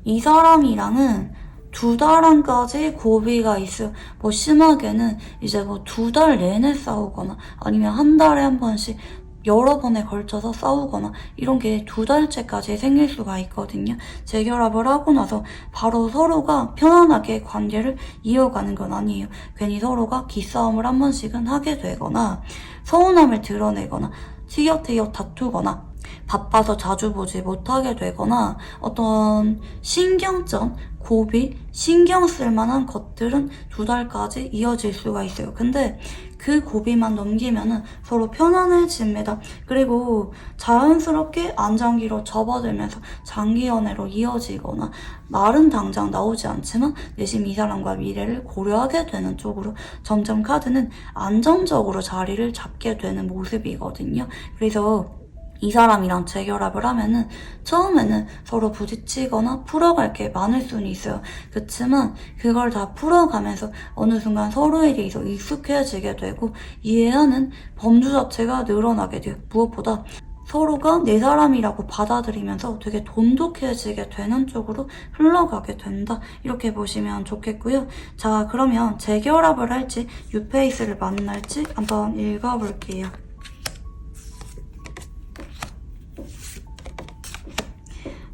이 사람이랑은 2달 안까지 고비가 있어요. 뭐 심하게는 이제 뭐 2달 내내 싸우거나 아니면 한 달에 한 번씩 여러 번에 걸쳐서 싸우거나 이런 게 2달째까지 생길 수가 있거든요. 재결합을 하고 나서 바로 서로가 편안하게 관계를 이어가는 건 아니에요. 괜히 서로가 기싸움을 한 번씩은 하게 되거나 서운함을 드러내거나 티격태격 다투거나 바빠서 자주 보지 못하게 되거나 어떤 신경전, 고비, 신경 쓸 만한 것들은 2달까지 이어질 수가 있어요. 근데 그 고비만 넘기면은 서로 편안해집니다. 그리고 자연스럽게 안정기로 접어들면서 장기 연애로 이어지거나 말은 당장 나오지 않지만 내심 이 사람과 미래를 고려하게 되는 쪽으로 점점 카드는 안정적으로 자리를 잡게 되는 모습이거든요. 그래서 이 사람이랑 재결합을 하면은 처음에는 서로 부딪히거나 풀어갈 게 많을 수는 있어요. 그렇지만 그걸 다 풀어가면서 어느 순간 서로에 대해서 익숙해지게 되고 이해하는 범주 자체가 늘어나게 돼요. 무엇보다 서로가 내 사람이라고 받아들이면서 되게 돈독해지게 되는 쪽으로 흘러가게 된다. 이렇게 보시면 좋겠고요. 자, 그러면 재결합을 할지 뉴페이스를 만날지 한번 읽어볼게요.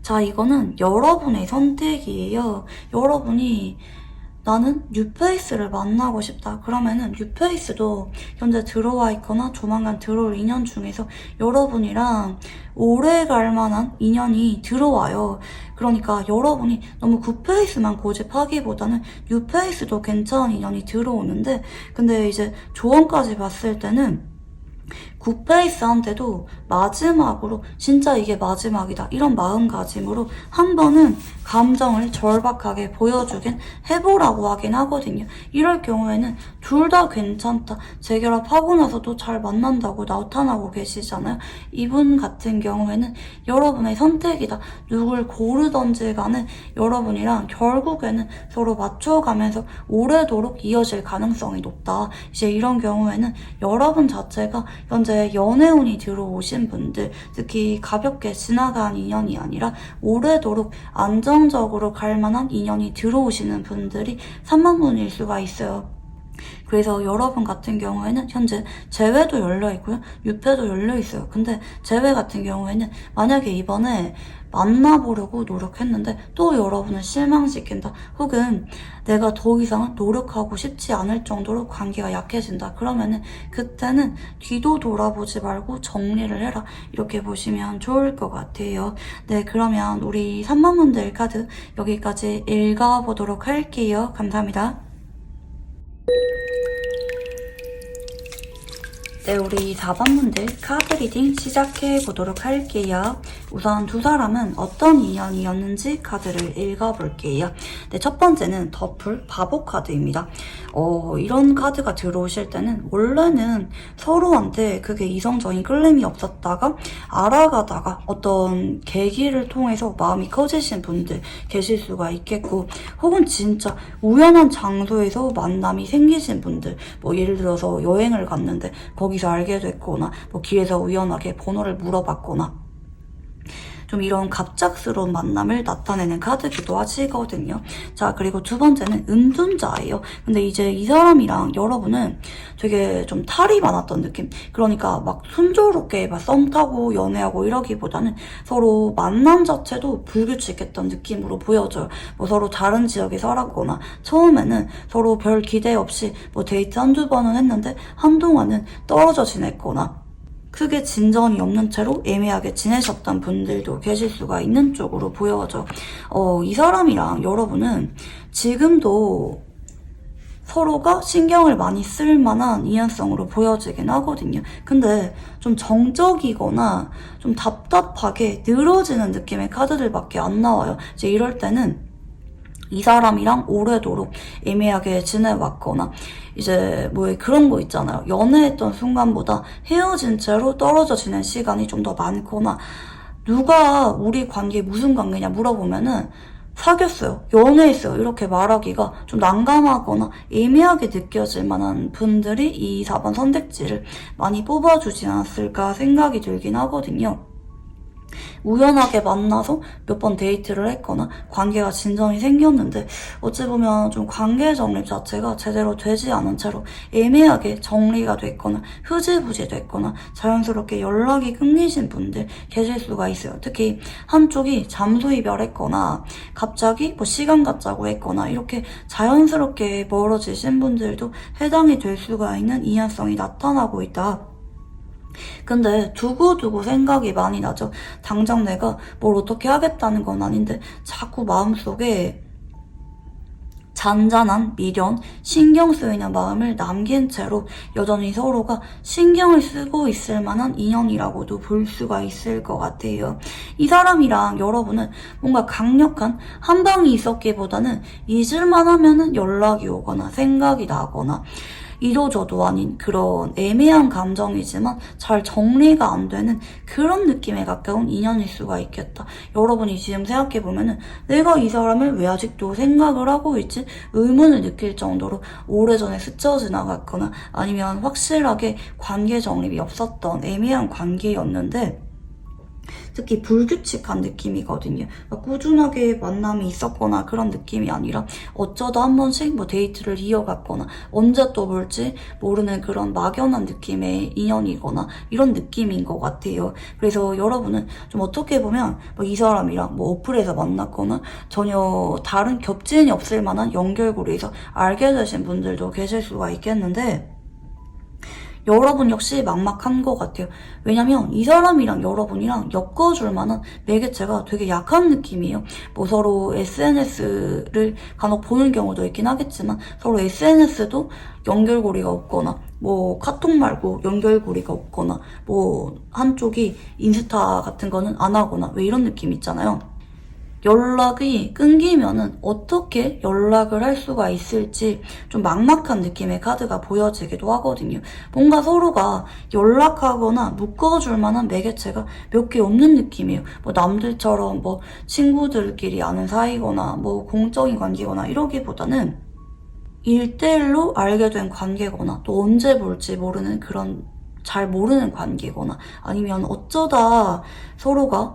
자, 이거는 여러분의 선택이에요. 여러분이 나는 뉴페이스를 만나고 싶다. 그러면은 뉴페이스도 현재 들어와 있거나 조만간 들어올 인연 중에서 여러분이랑 오래 갈 만한 인연이 들어와요. 그러니까 여러분이 너무 굿페이스만 고집하기보다는 뉴페이스도 괜찮은 인연이 들어오는데, 근데 이제 조언까지 봤을 때는 굿페이스한테도 마지막으로 진짜 이게 마지막이다 이런 마음가짐으로 한 번은 감정을 절박하게 보여주긴 해보라고 하긴 하거든요. 이럴 경우에는 둘 다 괜찮다, 재결합하고 나서도 잘 만난다고 나타나고 계시잖아요. 이분 같은 경우에는 여러분의 선택이다. 누굴 고르던지 간에 여러분이랑 결국에는 서로 맞춰가면서 오래도록 이어질 가능성이 높다. 이제 이런 경우에는 여러분 자체가 현재 연애운이 들어오신 분들, 특히 가볍게 지나간 인연이 아니라 오래도록 안정적으로 갈 만한 인연이 들어오시는 분들이 3만 분일 수가 있어요. 그래서 여러분 같은 경우에는 현재 재회도 열려있고요, 유패도 열려있어요. 근데 재회 같은 경우에는 만약에 이번에 만나보려고 노력했는데 또 여러분을 실망시킨다, 혹은 내가 더 이상은 노력하고 싶지 않을 정도로 관계가 약해진다, 그러면은 그때는 뒤도 돌아보지 말고 정리를 해라, 이렇게 보시면 좋을 것 같아요. 네, 그러면 우리 3만 분들 카드 여기까지 읽어보도록 할게요. 감사합니다. 네, 우리 4번분들 카드 리딩 시작해보도록 할게요. 우선 두 사람은 어떤 인연이었는지 카드를 읽어볼게요. 네, 첫 번째는 더풀 바보 카드입니다. 이런 카드가 들어오실 때는 원래는 서로한테 그게 이성적인 끌림이 없었다가 알아가다가 어떤 계기를 통해서 마음이 커지신 분들 계실 수가 있겠고, 혹은 진짜 우연한 장소에서 만남이 생기신 분들, 뭐 예를 들어서 여행을 갔는데 거기서 알게 됐거나, 뭐 길에서 우연하게 번호를 물어봤거나, 좀 이런 갑작스러운 만남을 나타내는 카드기도 하시거든요. 자, 그리고 두 번째는 은둔자예요. 근데 이제 이 사람이랑 여러분은 되게 좀 탈이 많았던 느낌? 그러니까 막 순조롭게 막 썸 타고 연애하고 이러기보다는 서로 만남 자체도 불규칙했던 느낌으로 보여져요. 뭐 서로 다른 지역에 살았거나, 처음에는 서로 별 기대 없이 뭐 데이트 한두 번은 했는데 한동안은 떨어져 지냈거나, 크게 진전이 없는 채로 애매하게 지내셨던 분들도 계실 수가 있는 쪽으로 보여져. 이 사람이랑 여러분은 지금도 서로가 신경을 많이 쓸 만한 인연성으로 보여지긴 하거든요. 근데 좀 정적이거나 좀 답답하게 늘어지는 느낌의 카드들밖에 안 나와요. 이제 이럴 때는 이 사람이랑 오래도록 애매하게 지내왔거나, 이제 뭐 그런 거 있잖아요. 연애했던 순간보다 헤어진 채로 떨어져 지낸 시간이 좀 더 많거나, 누가 우리 관계에 무슨 관계냐 물어보면은 사귀었어요, 연애했어요, 이렇게 말하기가 좀 난감하거나 애매하게 느껴질 만한 분들이 이 4번 선택지를 많이 뽑아주지 않았을까 생각이 들긴 하거든요. 우연하게 만나서 몇 번 데이트를 했거나 관계가 진전이 생겼는데, 어찌 보면 좀 관계 정립 자체가 제대로 되지 않은 채로 애매하게 정리가 됐거나 흐지부지 됐거나 자연스럽게 연락이 끊기신 분들 계실 수가 있어요. 특히 한쪽이 잠수 이별했거나 갑자기 뭐 시간 갖자고 했거나 이렇게 자연스럽게 멀어지신 분들도 해당이 될 수가 있는 인연성이 나타나고 있다. 근데 두고두고 생각이 많이 나죠. 당장 내가 뭘 어떻게 하겠다는 건 아닌데 자꾸 마음속에 잔잔한 미련, 신경 쓰이는 마음을 남긴 채로 여전히 서로가 신경을 쓰고 있을 만한 인연이라고도 볼 수가 있을 것 같아요. 이 사람이랑 여러분은 뭔가 강력한 한방이 있었기보다는 잊을만 하면은 연락이 오거나 생각이 나거나, 이도저도 아닌 그런 애매한 감정이지만 잘 정리가 안 되는 그런 느낌에 가까운 인연일 수가 있겠다. 여러분이 지금 생각해보면은 내가 이 사람을 왜 아직도 생각을 하고 있지? 의문을 느낄 정도로 오래전에 스쳐 지나갔거나, 아니면 확실하게 관계 정립이 없었던 애매한 관계였는데, 특히 불규칙한 느낌이거든요. 꾸준하게 만남이 있었거나 그런 느낌이 아니라 어쩌다 한 번씩 뭐 데이트를 이어갔거나 언제 또 볼지 모르는 그런 막연한 느낌의 인연이거나 이런 느낌인 것 같아요. 그래서 여러분은 좀 어떻게 보면 뭐 이 사람이랑 뭐 어플에서 만났거나 전혀 다른 겹진이 없을 만한 연결고리에서 알게 되신 분들도 계실 수가 있겠는데 여러분 역시 막막한 것 같아요. 왜냐면 이 사람이랑 여러분이랑 엮어줄 만한 매개체가 되게 약한 느낌이에요. 뭐 서로 SNS를 간혹 보는 경우도 있긴 하겠지만 서로 SNS도 연결고리가 없거나 뭐 카톡 말고 연결고리가 없거나 뭐 한쪽이 인스타 같은 거는 안 하거나 왜 이런 느낌 있잖아요. 연락이 끊기면은 어떻게 연락을 할 수가 있을지 좀 막막한 느낌의 카드가 보여지기도 하거든요. 뭔가 서로가 연락하거나 묶어줄 만한 매개체가 몇 개 없는 느낌이에요. 뭐 남들처럼 뭐 친구들끼리 아는 사이거나 뭐 공적인 관계거나 이러기보다는 1대1로 알게 된 관계거나 또 언제 볼지 모르는 그런 잘 모르는 관계거나 아니면 어쩌다 서로가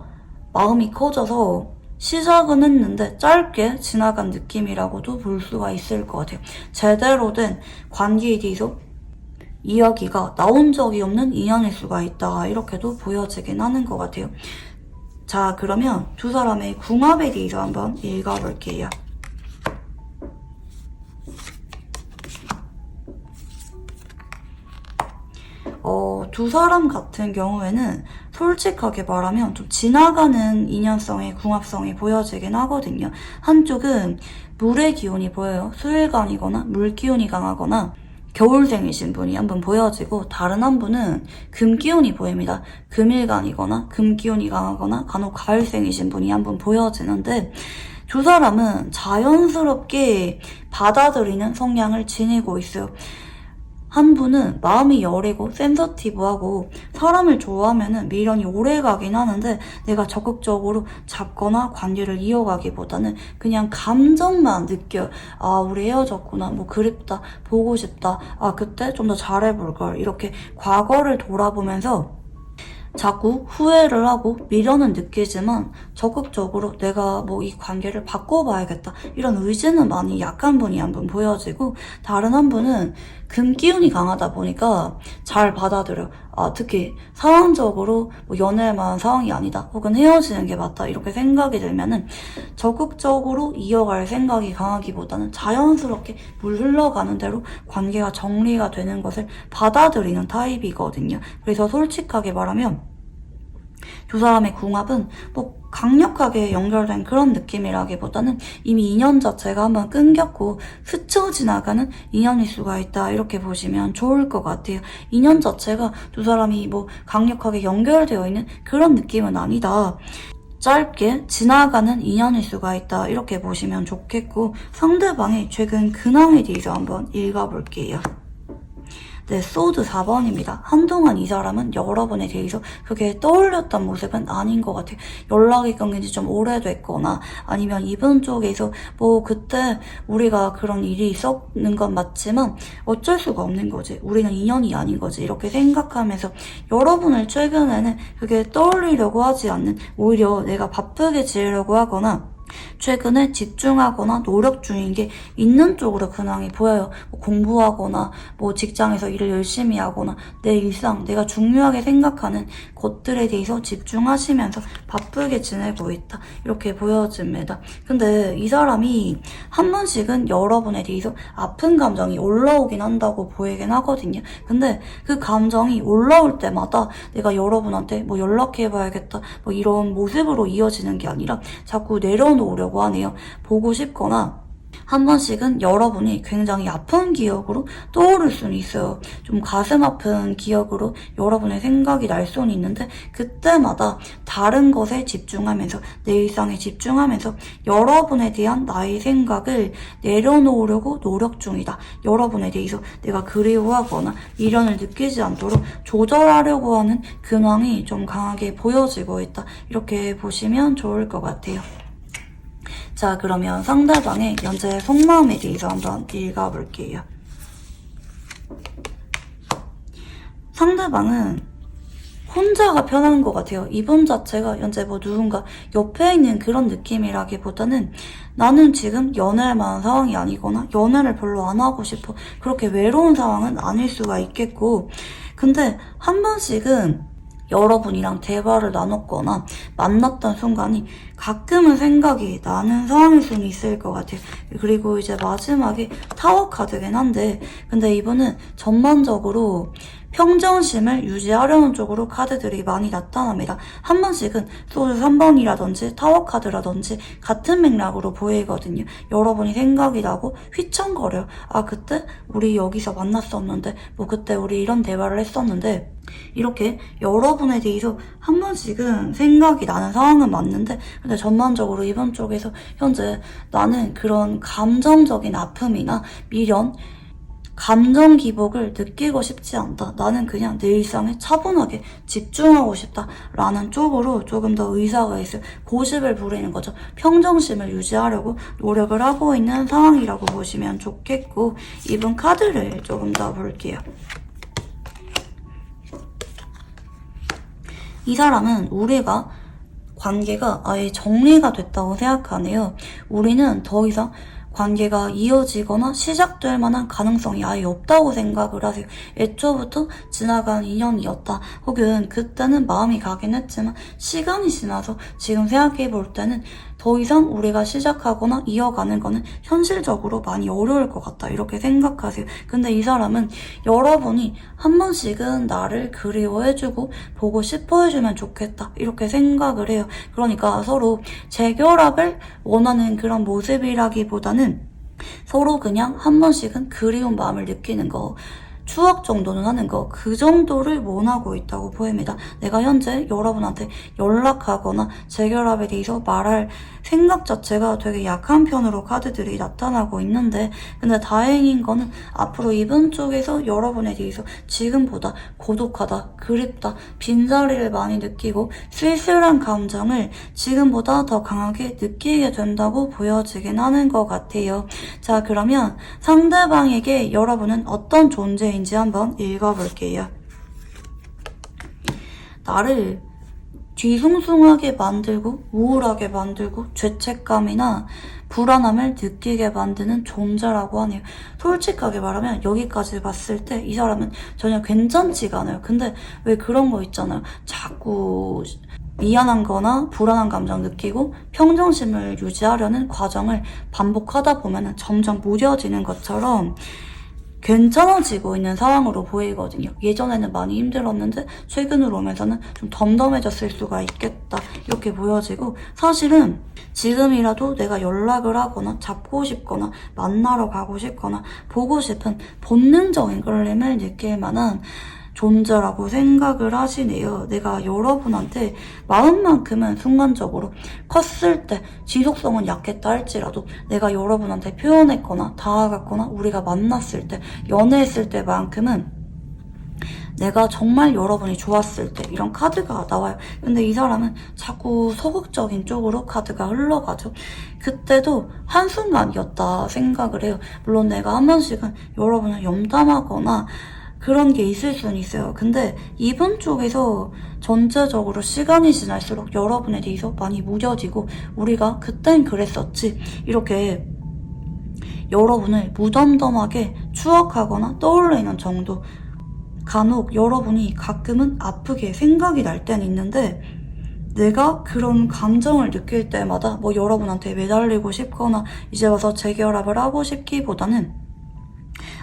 마음이 커져서 시작은 했는데 짧게 지나간 느낌이라고도 볼 수가 있을 것 같아요. 제대로 된 관계에 대해서 이야기가 나온 적이 없는 인연일 수가 있다. 이렇게도 보여지긴 하는 것 같아요. 자, 그러면 두 사람의 궁합에 대해서 한번 읽어볼게요. 두 사람 같은 경우에는 솔직하게 말하면 좀 지나가는 인연성의 궁합성이 보여지긴 하거든요. 한쪽은 물의 기운이 보여요. 수일간이거나 물 기운이 강하거나 겨울생이신 분이 한 분 보여지고 다른 한 분은 금 기운이 보입니다. 금일간이거나 금 기운이 강하거나 간혹 가을생이신 분이 한 분 보여지는데 두 사람은 자연스럽게 받아들이는 성향을 지니고 있어요. 한 분은 마음이 여리고 센서티브하고 사람을 좋아하면은 미련이 오래 가긴 하는데 내가 적극적으로 잡거나 관계를 이어가기보다는 그냥 감정만 느껴요. 아, 우리 헤어졌구나. 뭐 그립다. 보고 싶다. 아, 그때 좀 더 잘해볼걸. 이렇게 과거를 돌아보면서 자꾸 후회를 하고 미련은 느끼지만 적극적으로 내가 뭐 이 관계를 바꿔봐야겠다 이런 의지는 많이 약한 분이 한 분 보여지고 다른 한 분은 금 기운이 강하다 보니까 잘 받아들여. 아, 특히 상황적으로 뭐 연애만 상황이 아니다 혹은 헤어지는 게 맞다 이렇게 생각이 들면은 적극적으로 이어갈 생각이 강하기보다는 자연스럽게 물 흘러가는 대로 관계가 정리가 되는 것을 받아들이는 타입이거든요. 그래서 솔직하게 말하면 두 사람의 궁합은 뭐 강력하게 연결된 그런 느낌이라기보다는 이미 인연 자체가 한번 끊겼고 스쳐 지나가는 인연일 수가 있다 이렇게 보시면 좋을 것 같아요. 인연 자체가 두 사람이 뭐 강력하게 연결되어 있는 그런 느낌은 아니다. 짧게 지나가는 인연일 수가 있다 이렇게 보시면 좋겠고 상대방의 최근 근황에 대해서 한번 읽어볼게요. 네, 소드 4번입니다. 한동안 이 사람은 여러분에 대해서 그게 떠올렸던 모습은 아닌 것 같아요. 연락이 끊긴 지 좀 오래됐거나 아니면 이분 쪽에서 뭐 그때 우리가 그런 일이 있었는 건 맞지만 어쩔 수가 없는 거지. 우리는 인연이 아닌 거지. 이렇게 생각하면서 여러분을 최근에는 그게 떠올리려고 하지 않는 오히려 내가 바쁘게 지내려고 하거나 최근에 집중하거나 노력 중인 게 있는 쪽으로 근황이 보여요. 뭐 공부하거나 뭐 직장에서 일을 열심히 하거나 내 일상, 내가 중요하게 생각하는 것들에 대해서 집중하시면서 바쁘게 지내고 있다. 이렇게 보여집니다. 근데 이 사람이 한 번씩은 여러분에 대해서 아픈 감정이 올라오긴 한다고 보이긴 하거든요. 근데 그 감정이 올라올 때마다 내가 여러분한테 뭐 연락해봐야겠다 뭐 이런 모습으로 이어지는 게 아니라 자꾸 내려놓으려고 하네요. 보고 싶거나 한 번씩은 여러분이 굉장히 아픈 기억으로 떠오를 수는 있어요. 좀 가슴 아픈 기억으로 여러분의 생각이 날 수는 있는데 그때마다 다른 것에 집중하면서 내 일상에 집중하면서 여러분에 대한 나의 생각을 내려놓으려고 노력 중이다. 여러분에 대해서 내가 그리워하거나 미련을 느끼지 않도록 조절하려고 하는 근황이 좀 강하게 보여지고 있다. 이렇게 보시면 좋을 것 같아요. 자, 그러면 상대방의 현재 속마음에 대해서 한번 읽어볼게요. 상대방은 혼자가 편한 것 같아요. 이분 자체가 현재 뭐 누군가 옆에 있는 그런 느낌이라기보다는 나는 지금 연애할 만한 상황이 아니거나 연애를 별로 안 하고 싶어. 그렇게 외로운 상황은 아닐 수가 있겠고, 근데 한 번씩은 여러분이랑 대화를 나눴거나 만났던 순간이 가끔은 생각이 나는 상황일 수는 있을 것 같아요. 그리고 이제 마지막에 타워 카드긴 한데, 근데 이분은 전반적으로 평정심을 유지하려는 쪽으로 카드들이 많이 나타납니다. 한 번씩은 소주 3번이라든지 타워 카드라든지 같은 맥락으로 보이거든요. 여러분이 생각이 나고 휘청거려요. 아, 그때 우리 여기서 만났었는데, 뭐 그때 우리 이런 대화를 했었는데, 이렇게 여러분에 대해서 한 번씩은 생각이 나는 상황은 맞는데, 근데 전반적으로 이번 쪽에서 현재 나는 그런 감정적인 아픔이나 미련, 감정 기복을 느끼고 싶지 않다. 나는 그냥 내 일상에 차분하게 집중하고 싶다라는 쪽으로 조금 더 의사가 있어요. 고집을 부리는 거죠. 평정심을 유지하려고 노력을 하고 있는 상황이라고 보시면 좋겠고, 이번 카드를 조금 더 볼게요. 이 사람은 우리가 관계가 아예 정리가 됐다고 생각하네요. 우리는 더 이상 관계가 이어지거나 시작될 만한 가능성이 아예 없다고 생각을 하세요. 애초부터 지나간 인연이었다. 혹은 그때는 마음이 가긴 했지만 시간이 지나서 지금 생각해 볼 때는 더 이상 우리가 시작하거나 이어가는 거는 현실적으로 많이 어려울 것 같다. 이렇게 생각하세요. 근데 이 사람은 여러분이 한 번씩은 나를 그리워해주고 보고 싶어 해주면 좋겠다. 이렇게 생각을 해요. 그러니까 서로 재결합을 원하는 그런 모습이라기보다는 서로 그냥 한 번씩은 그리운 마음을 느끼는 거, 추억 정도는 하는 거, 그 정도를 원하고 있다고 보입니다. 내가 현재 여러분한테 연락하거나 재결합에 대해서 말할 생각 자체가 되게 약한 편으로 카드들이 나타나고 있는데, 근데 다행인 거는 앞으로 이분 쪽에서 여러분에 대해서 지금보다 고독하다, 그립다, 빈자리를 많이 느끼고 쓸쓸한 감정을 지금보다 더 강하게 느끼게 된다고 보여지긴 하는 것 같아요. 자, 그러면 상대방에게 여러분은 어떤 존재인지 한번 읽어볼게요. 나를 뒤숭숭하게 만들고 우울하게 만들고 죄책감이나 불안함을 느끼게 만드는 존재라고 하네요. 솔직하게 말하면 여기까지 봤을 때 이 사람은 전혀 괜찮지가 않아요. 근데 왜 그런 거 있잖아요. 자꾸 미안한 거나 불안한 감정 느끼고 평정심을 유지하려는 과정을 반복하다 보면 점점 무뎌지는 것처럼 괜찮아지고 있는 상황으로 보이거든요. 예전에는 많이 힘들었는데 최근으로 오면서는 좀 덤덤해졌을 수가 있겠다. 이렇게 보여지고, 사실은 지금이라도 내가 연락을 하거나 잡고 싶거나 만나러 가고 싶거나 보고 싶은 본능적인 끌림을 느낄 만한 존재라고 생각을 하시네요. 내가 여러분한테 마음만큼은 순간적으로 컸을 때 지속성은 약했다 할지라도 내가 여러분한테 표현했거나 다가갔거나 우리가 만났을 때, 연애했을 때만큼은 내가 정말 여러분이 좋았을 때 이런 카드가 나와요. 근데 이 사람은 자꾸 소극적인 쪽으로 카드가 흘러가죠. 그때도 한순간이었다 생각을 해요. 물론 내가 한 번씩은 여러분을 염담하거나 그런 게 있을 수는 있어요. 근데 이분 쪽에서 전체적으로 시간이 지날수록 여러분에 대해서 많이 무뎌지고 우리가 그땐 그랬었지 이렇게 여러분을 무덤덤하게 추억하거나 떠올리는 정도. 간혹 여러분이 가끔은 아프게 생각이 날 때는 있는데 내가 그런 감정을 느낄 때마다 뭐 여러분한테 매달리고 싶거나 이제 와서 재결합을 하고 싶기보다는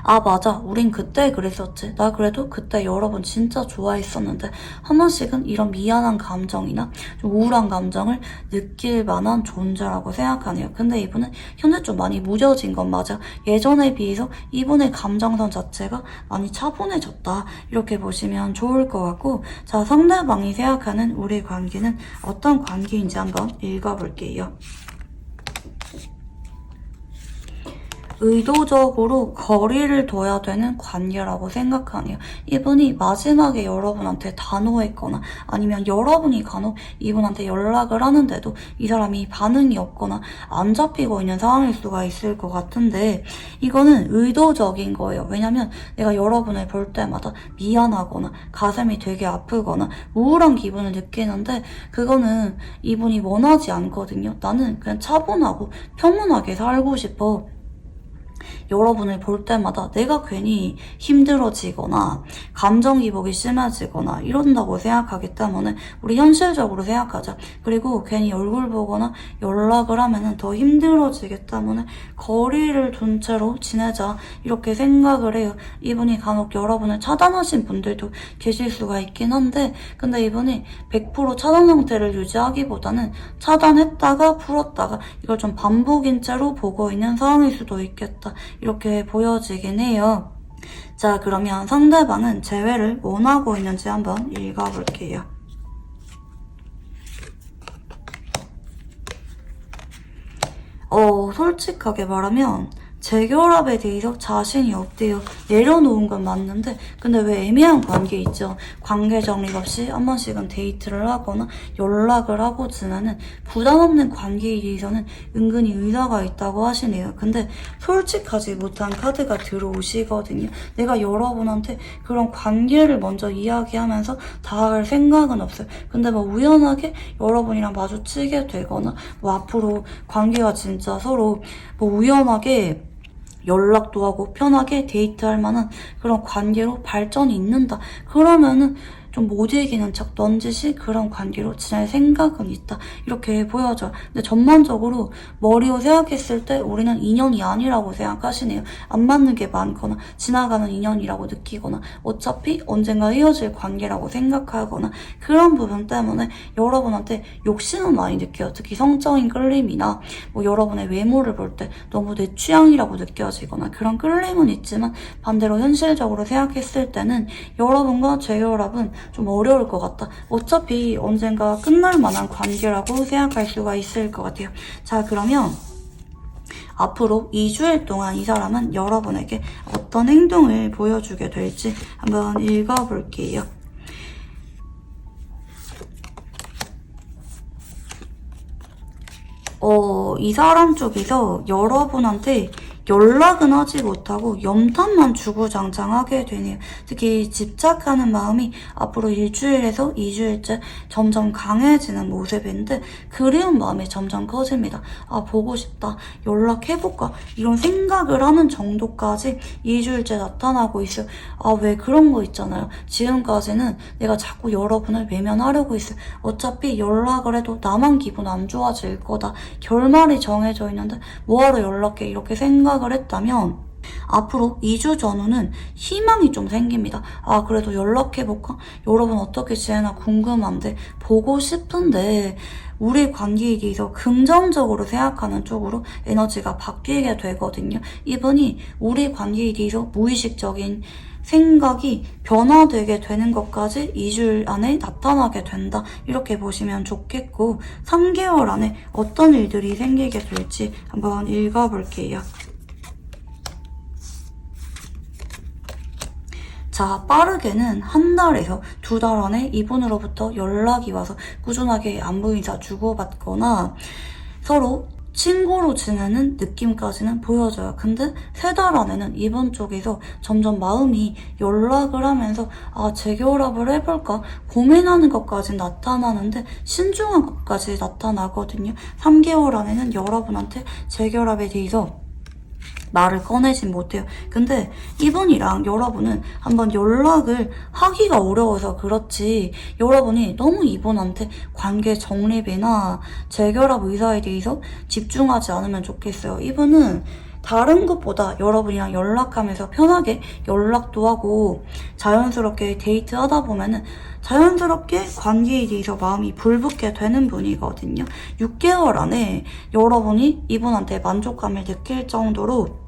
아, 맞아. 우린 그때 그랬었지. 나 그래도 그때 여러분 진짜 좋아했었는데 한 번씩은 이런 미안한 감정이나 좀 우울한 감정을 느낄 만한 존재라고 생각하네요. 근데 이분은 현재 좀 많이 무뎌진 건 맞아. 예전에 비해서 이분의 감정선 자체가 많이 차분해졌다. 이렇게 보시면 좋을 것 같고, 자, 상대방이 생각하는 우리 관계는 어떤 관계인지 한번 읽어볼게요. 의도적으로 거리를 둬야 되는 관계라고 생각하네요. 이분이 마지막에 여러분한테 단호했거나 아니면 여러분이 간혹 이분한테 연락을 하는데도 이 사람이 반응이 없거나 안 잡히고 있는 상황일 수가 있을 것 같은데 이거는 의도적인 거예요. 왜냐면 내가 여러분을 볼 때마다 미안하거나 가슴이 되게 아프거나 우울한 기분을 느끼는데 그거는 이분이 원하지 않거든요. 나는 그냥 차분하고 평온하게 살고 싶어. 여러분을 볼 때마다 내가 괜히 힘들어지거나 감정 기복이 심해지거나 이런다고 생각하기 때문에 우리 현실적으로 생각하자. 그리고 괜히 얼굴 보거나 연락을 하면은 더 힘들어지기 때문에 거리를 둔 채로 지내자 이렇게 생각을 해요. 이분이 간혹 여러분을 차단하신 분들도 계실 수가 있긴 한데 근데 이분이 100% 차단 상태를 유지하기보다는 차단했다가 풀었다가 이걸 좀 반복인 채로 보고 있는 상황일 수도 있겠다. 이렇게 보여지긴 해요. 자, 그러면 상대방은 재회를 원하고 있는지 한번 읽어볼게요. 솔직하게 말하면 재결합에 대해서 자신이 없대요. 내려놓은 건 맞는데 근데 왜 애매한 관계 있죠. 관계 정립 없이 한 번씩은 데이트를 하거나 연락을 하고 지내는 부담 없는 관계에 대해서는 은근히 의사가 있다고 하시네요. 근데 솔직하지 못한 카드가 들어오시거든요. 내가 여러분한테 그런 관계를 먼저 이야기하면서 닿을 생각은 없어요. 근데 뭐 우연하게 여러분이랑 마주치게 되거나 뭐 앞으로 관계가 진짜 서로 뭐 우연하게 연락도 하고 편하게 데이트할 만한 그런 관계로 발전이 있는다. 그러면은 좀 못 이기는 척 넌지시 그런 관계로 지낼 생각은 있다. 이렇게 보여져요. 근데 전반적으로 머리로 생각했을 때 우리는 인연이 아니라고 생각하시네요. 안 맞는 게 많거나 지나가는 인연이라고 느끼거나 어차피 언젠가 헤어질 관계라고 생각하거나 그런 부분 때문에 여러분한테 욕심은 많이 느껴요. 특히 성적인 끌림이나 뭐 여러분의 외모를 볼 때 너무 내 취향이라고 느껴지거나 그런 끌림은 있지만 반대로 현실적으로 생각했을 때는 여러분과 재결합은 좀 어려울 것 같다. 어차피 언젠가 끝날 만한 관계라고 생각할 수가 있을 것 같아요. 자, 그러면 앞으로 2주일 동안 이 사람은 여러분에게 어떤 행동을 보여주게 될지 한번 읽어볼게요. 이 사람 쪽에서 여러분한테 연락은 하지 못하고 염탐만 주구장창하게 되네요. 특히 집착하는 마음이 앞으로 1주일에서 2주일째 점점 강해지는 모습인데 그리운 마음이 점점 커집니다. 아, 보고 싶다. 연락해볼까? 이런 생각을 하는 정도까지 2주일째 나타나고 있어요. 아, 왜 그런 거 있잖아요. 지금까지는 내가 자꾸 여러분을 외면하려고 했어요. 어차피 연락을 해도 나만 기분 안 좋아질 거다. 결말이 정해져 있는데 뭐하러 연락해? 이렇게 생각을 했다면 앞으로 2주 전후는 희망이 좀 생깁니다. 아, 그래도 연락해볼까? 여러분 어떻게 지내나 궁금한데 보고 싶은데 우리 관계에 대해서 긍정적으로 생각하는 쪽으로 에너지가 바뀌게 되거든요. 이분이 우리 관계에 대해서 무의식적인 생각이 변화되게 되는 것까지 2주일 안에 나타나게 된다. 이렇게 보시면 좋겠고 3개월 안에 어떤 일들이 생기게 될지 한번 읽어볼게요. 자, 빠르게는 한 달에서 2달 안에 이분으로부터 연락이 와서 꾸준하게 안부 인사 주고받거나 서로 친구로 지내는 느낌까지는 보여져요. 근데 3달 안에는 이분 쪽에서 점점 마음이 연락을 하면서 아, 재결합을 해볼까 고민하는 것까지 나타나는데 신중한 것까지 나타나거든요. 3개월 안에는 여러분한테 재결합에 대해서 말을 꺼내진 못해요. 근데 이분이랑 여러분은 한번 연락을 하기가 어려워서 그렇지 여러분이 너무 이분한테 관계 정립이나 재결합 의사에 대해서 집중하지 않으면 좋겠어요. 이분은 다른 것보다 여러분이랑 연락하면서 편하게 연락도 하고 자연스럽게 데이트하다 보면은 자연스럽게 관계에 대해서 마음이 불붙게 되는 분이거든요. 6개월 안에 여러분이 이분한테 만족감을 느낄 정도로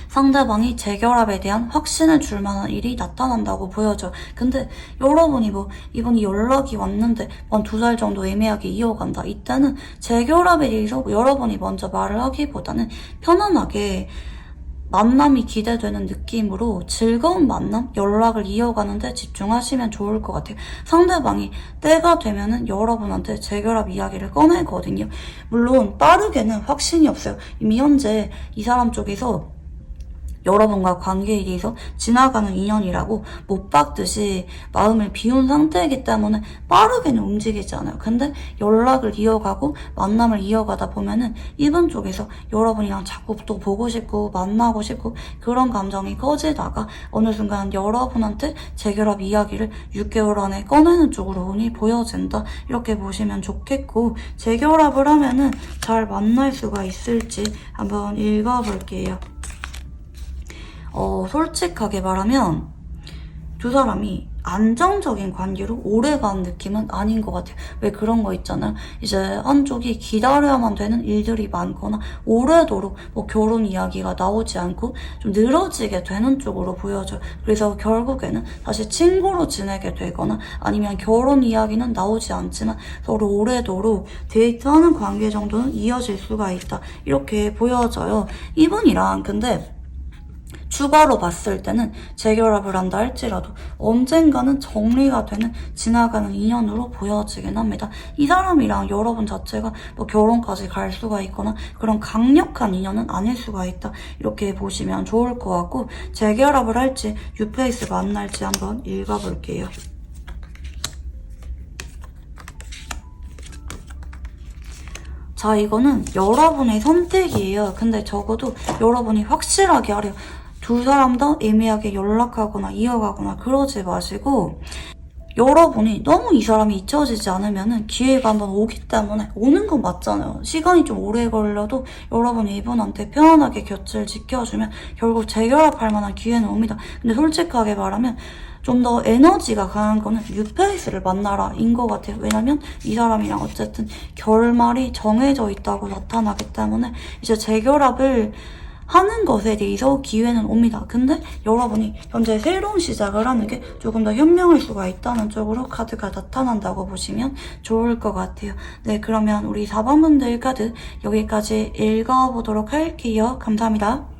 상대방이 재결합에 대한 확신을 줄 만한 일이 나타난다고 보여져. 근데 여러분이 이번이 연락이 왔는데 한 2달 정도 애매하게 이어간다. 이때는 재결합에 대해서 여러분이 먼저 말을 하기보다는 편안하게 만남이 기대되는 느낌으로 즐거운 만남, 연락을 이어가는데 집중하시면 좋을 것 같아요. 상대방이 때가 되면은 여러분한테 재결합 이야기를 꺼내거든요. 물론 빠르게는 확신이 없어요. 이미 현재 이 사람 쪽에서 여러분과 관계에 대해서 지나가는 인연이라고 못 박듯이 마음을 비운 상태이기 때문에 빠르게는 움직이지 않아요. 근데 연락을 이어가고 만남을 이어가다 보면은 이분 쪽에서 여러분이랑 자꾸 또 보고 싶고 만나고 싶고 그런 감정이 커지다가 어느 순간 여러분한테 재결합 이야기를 6개월 안에 꺼내는 쪽으로 운이 보여진다. 이렇게 보시면 좋겠고, 재결합을 하면은 잘 만날 수가 있을지 한번 읽어볼게요. 솔직하게 말하면 두 사람이 안정적인 관계로 오래가는 느낌은 아닌 것 같아요. 왜 그런 거 있잖아요. 이제 한쪽이 기다려야만 되는 일들이 많거나 오래도록 결혼 이야기가 나오지 않고 좀 늘어지게 되는 쪽으로 보여져요. 그래서 결국에는 다시 친구로 지내게 되거나 아니면 결혼 이야기는 나오지 않지만 서로 오래도록 데이트하는 관계 정도는 이어질 수가 있다. 이렇게 보여져요. 이분이랑 근데 추가로 봤을 때는 재결합을 한다 할지라도 언젠가는 정리가 되는 지나가는 인연으로 보여지긴 합니다. 이 사람이랑 여러분 자체가 결혼까지 갈 수가 있거나 그런 강력한 인연은 아닐 수가 있다. 이렇게 보시면 좋을 것 같고, 재결합을 할지 뉴페이스 만날지 한번 읽어볼게요. 자, 이거는 여러분의 선택이에요. 근데 적어도 여러분이 확실하게 하래요. 두 사람 다 애매하게 연락하거나 이어가거나 그러지 마시고, 여러분이 너무 이 사람이 잊혀지지 않으면 기회가 한번 오기 때문에 오는 건 맞잖아요. 시간이 좀 오래 걸려도 여러분이 이분한테 편안하게 곁을 지켜주면 결국 재결합할 만한 기회는 옵니다. 근데 솔직하게 말하면 좀 더 에너지가 강한 거는 뉴페이스를 만나라 인 것 같아요. 왜냐면 이 사람이랑 어쨌든 결말이 정해져 있다고 나타나기 때문에 이제 재결합을 하는 것에 대해서 기회는 옵니다. 근데 여러분이 현재 새로운 시작을 하는 게 조금 더 현명할 수가 있다는 쪽으로 카드가 나타난다고 보시면 좋을 것 같아요. 네, 그러면 우리 4번분들 카드 여기까지 읽어보도록 할게요. 감사합니다.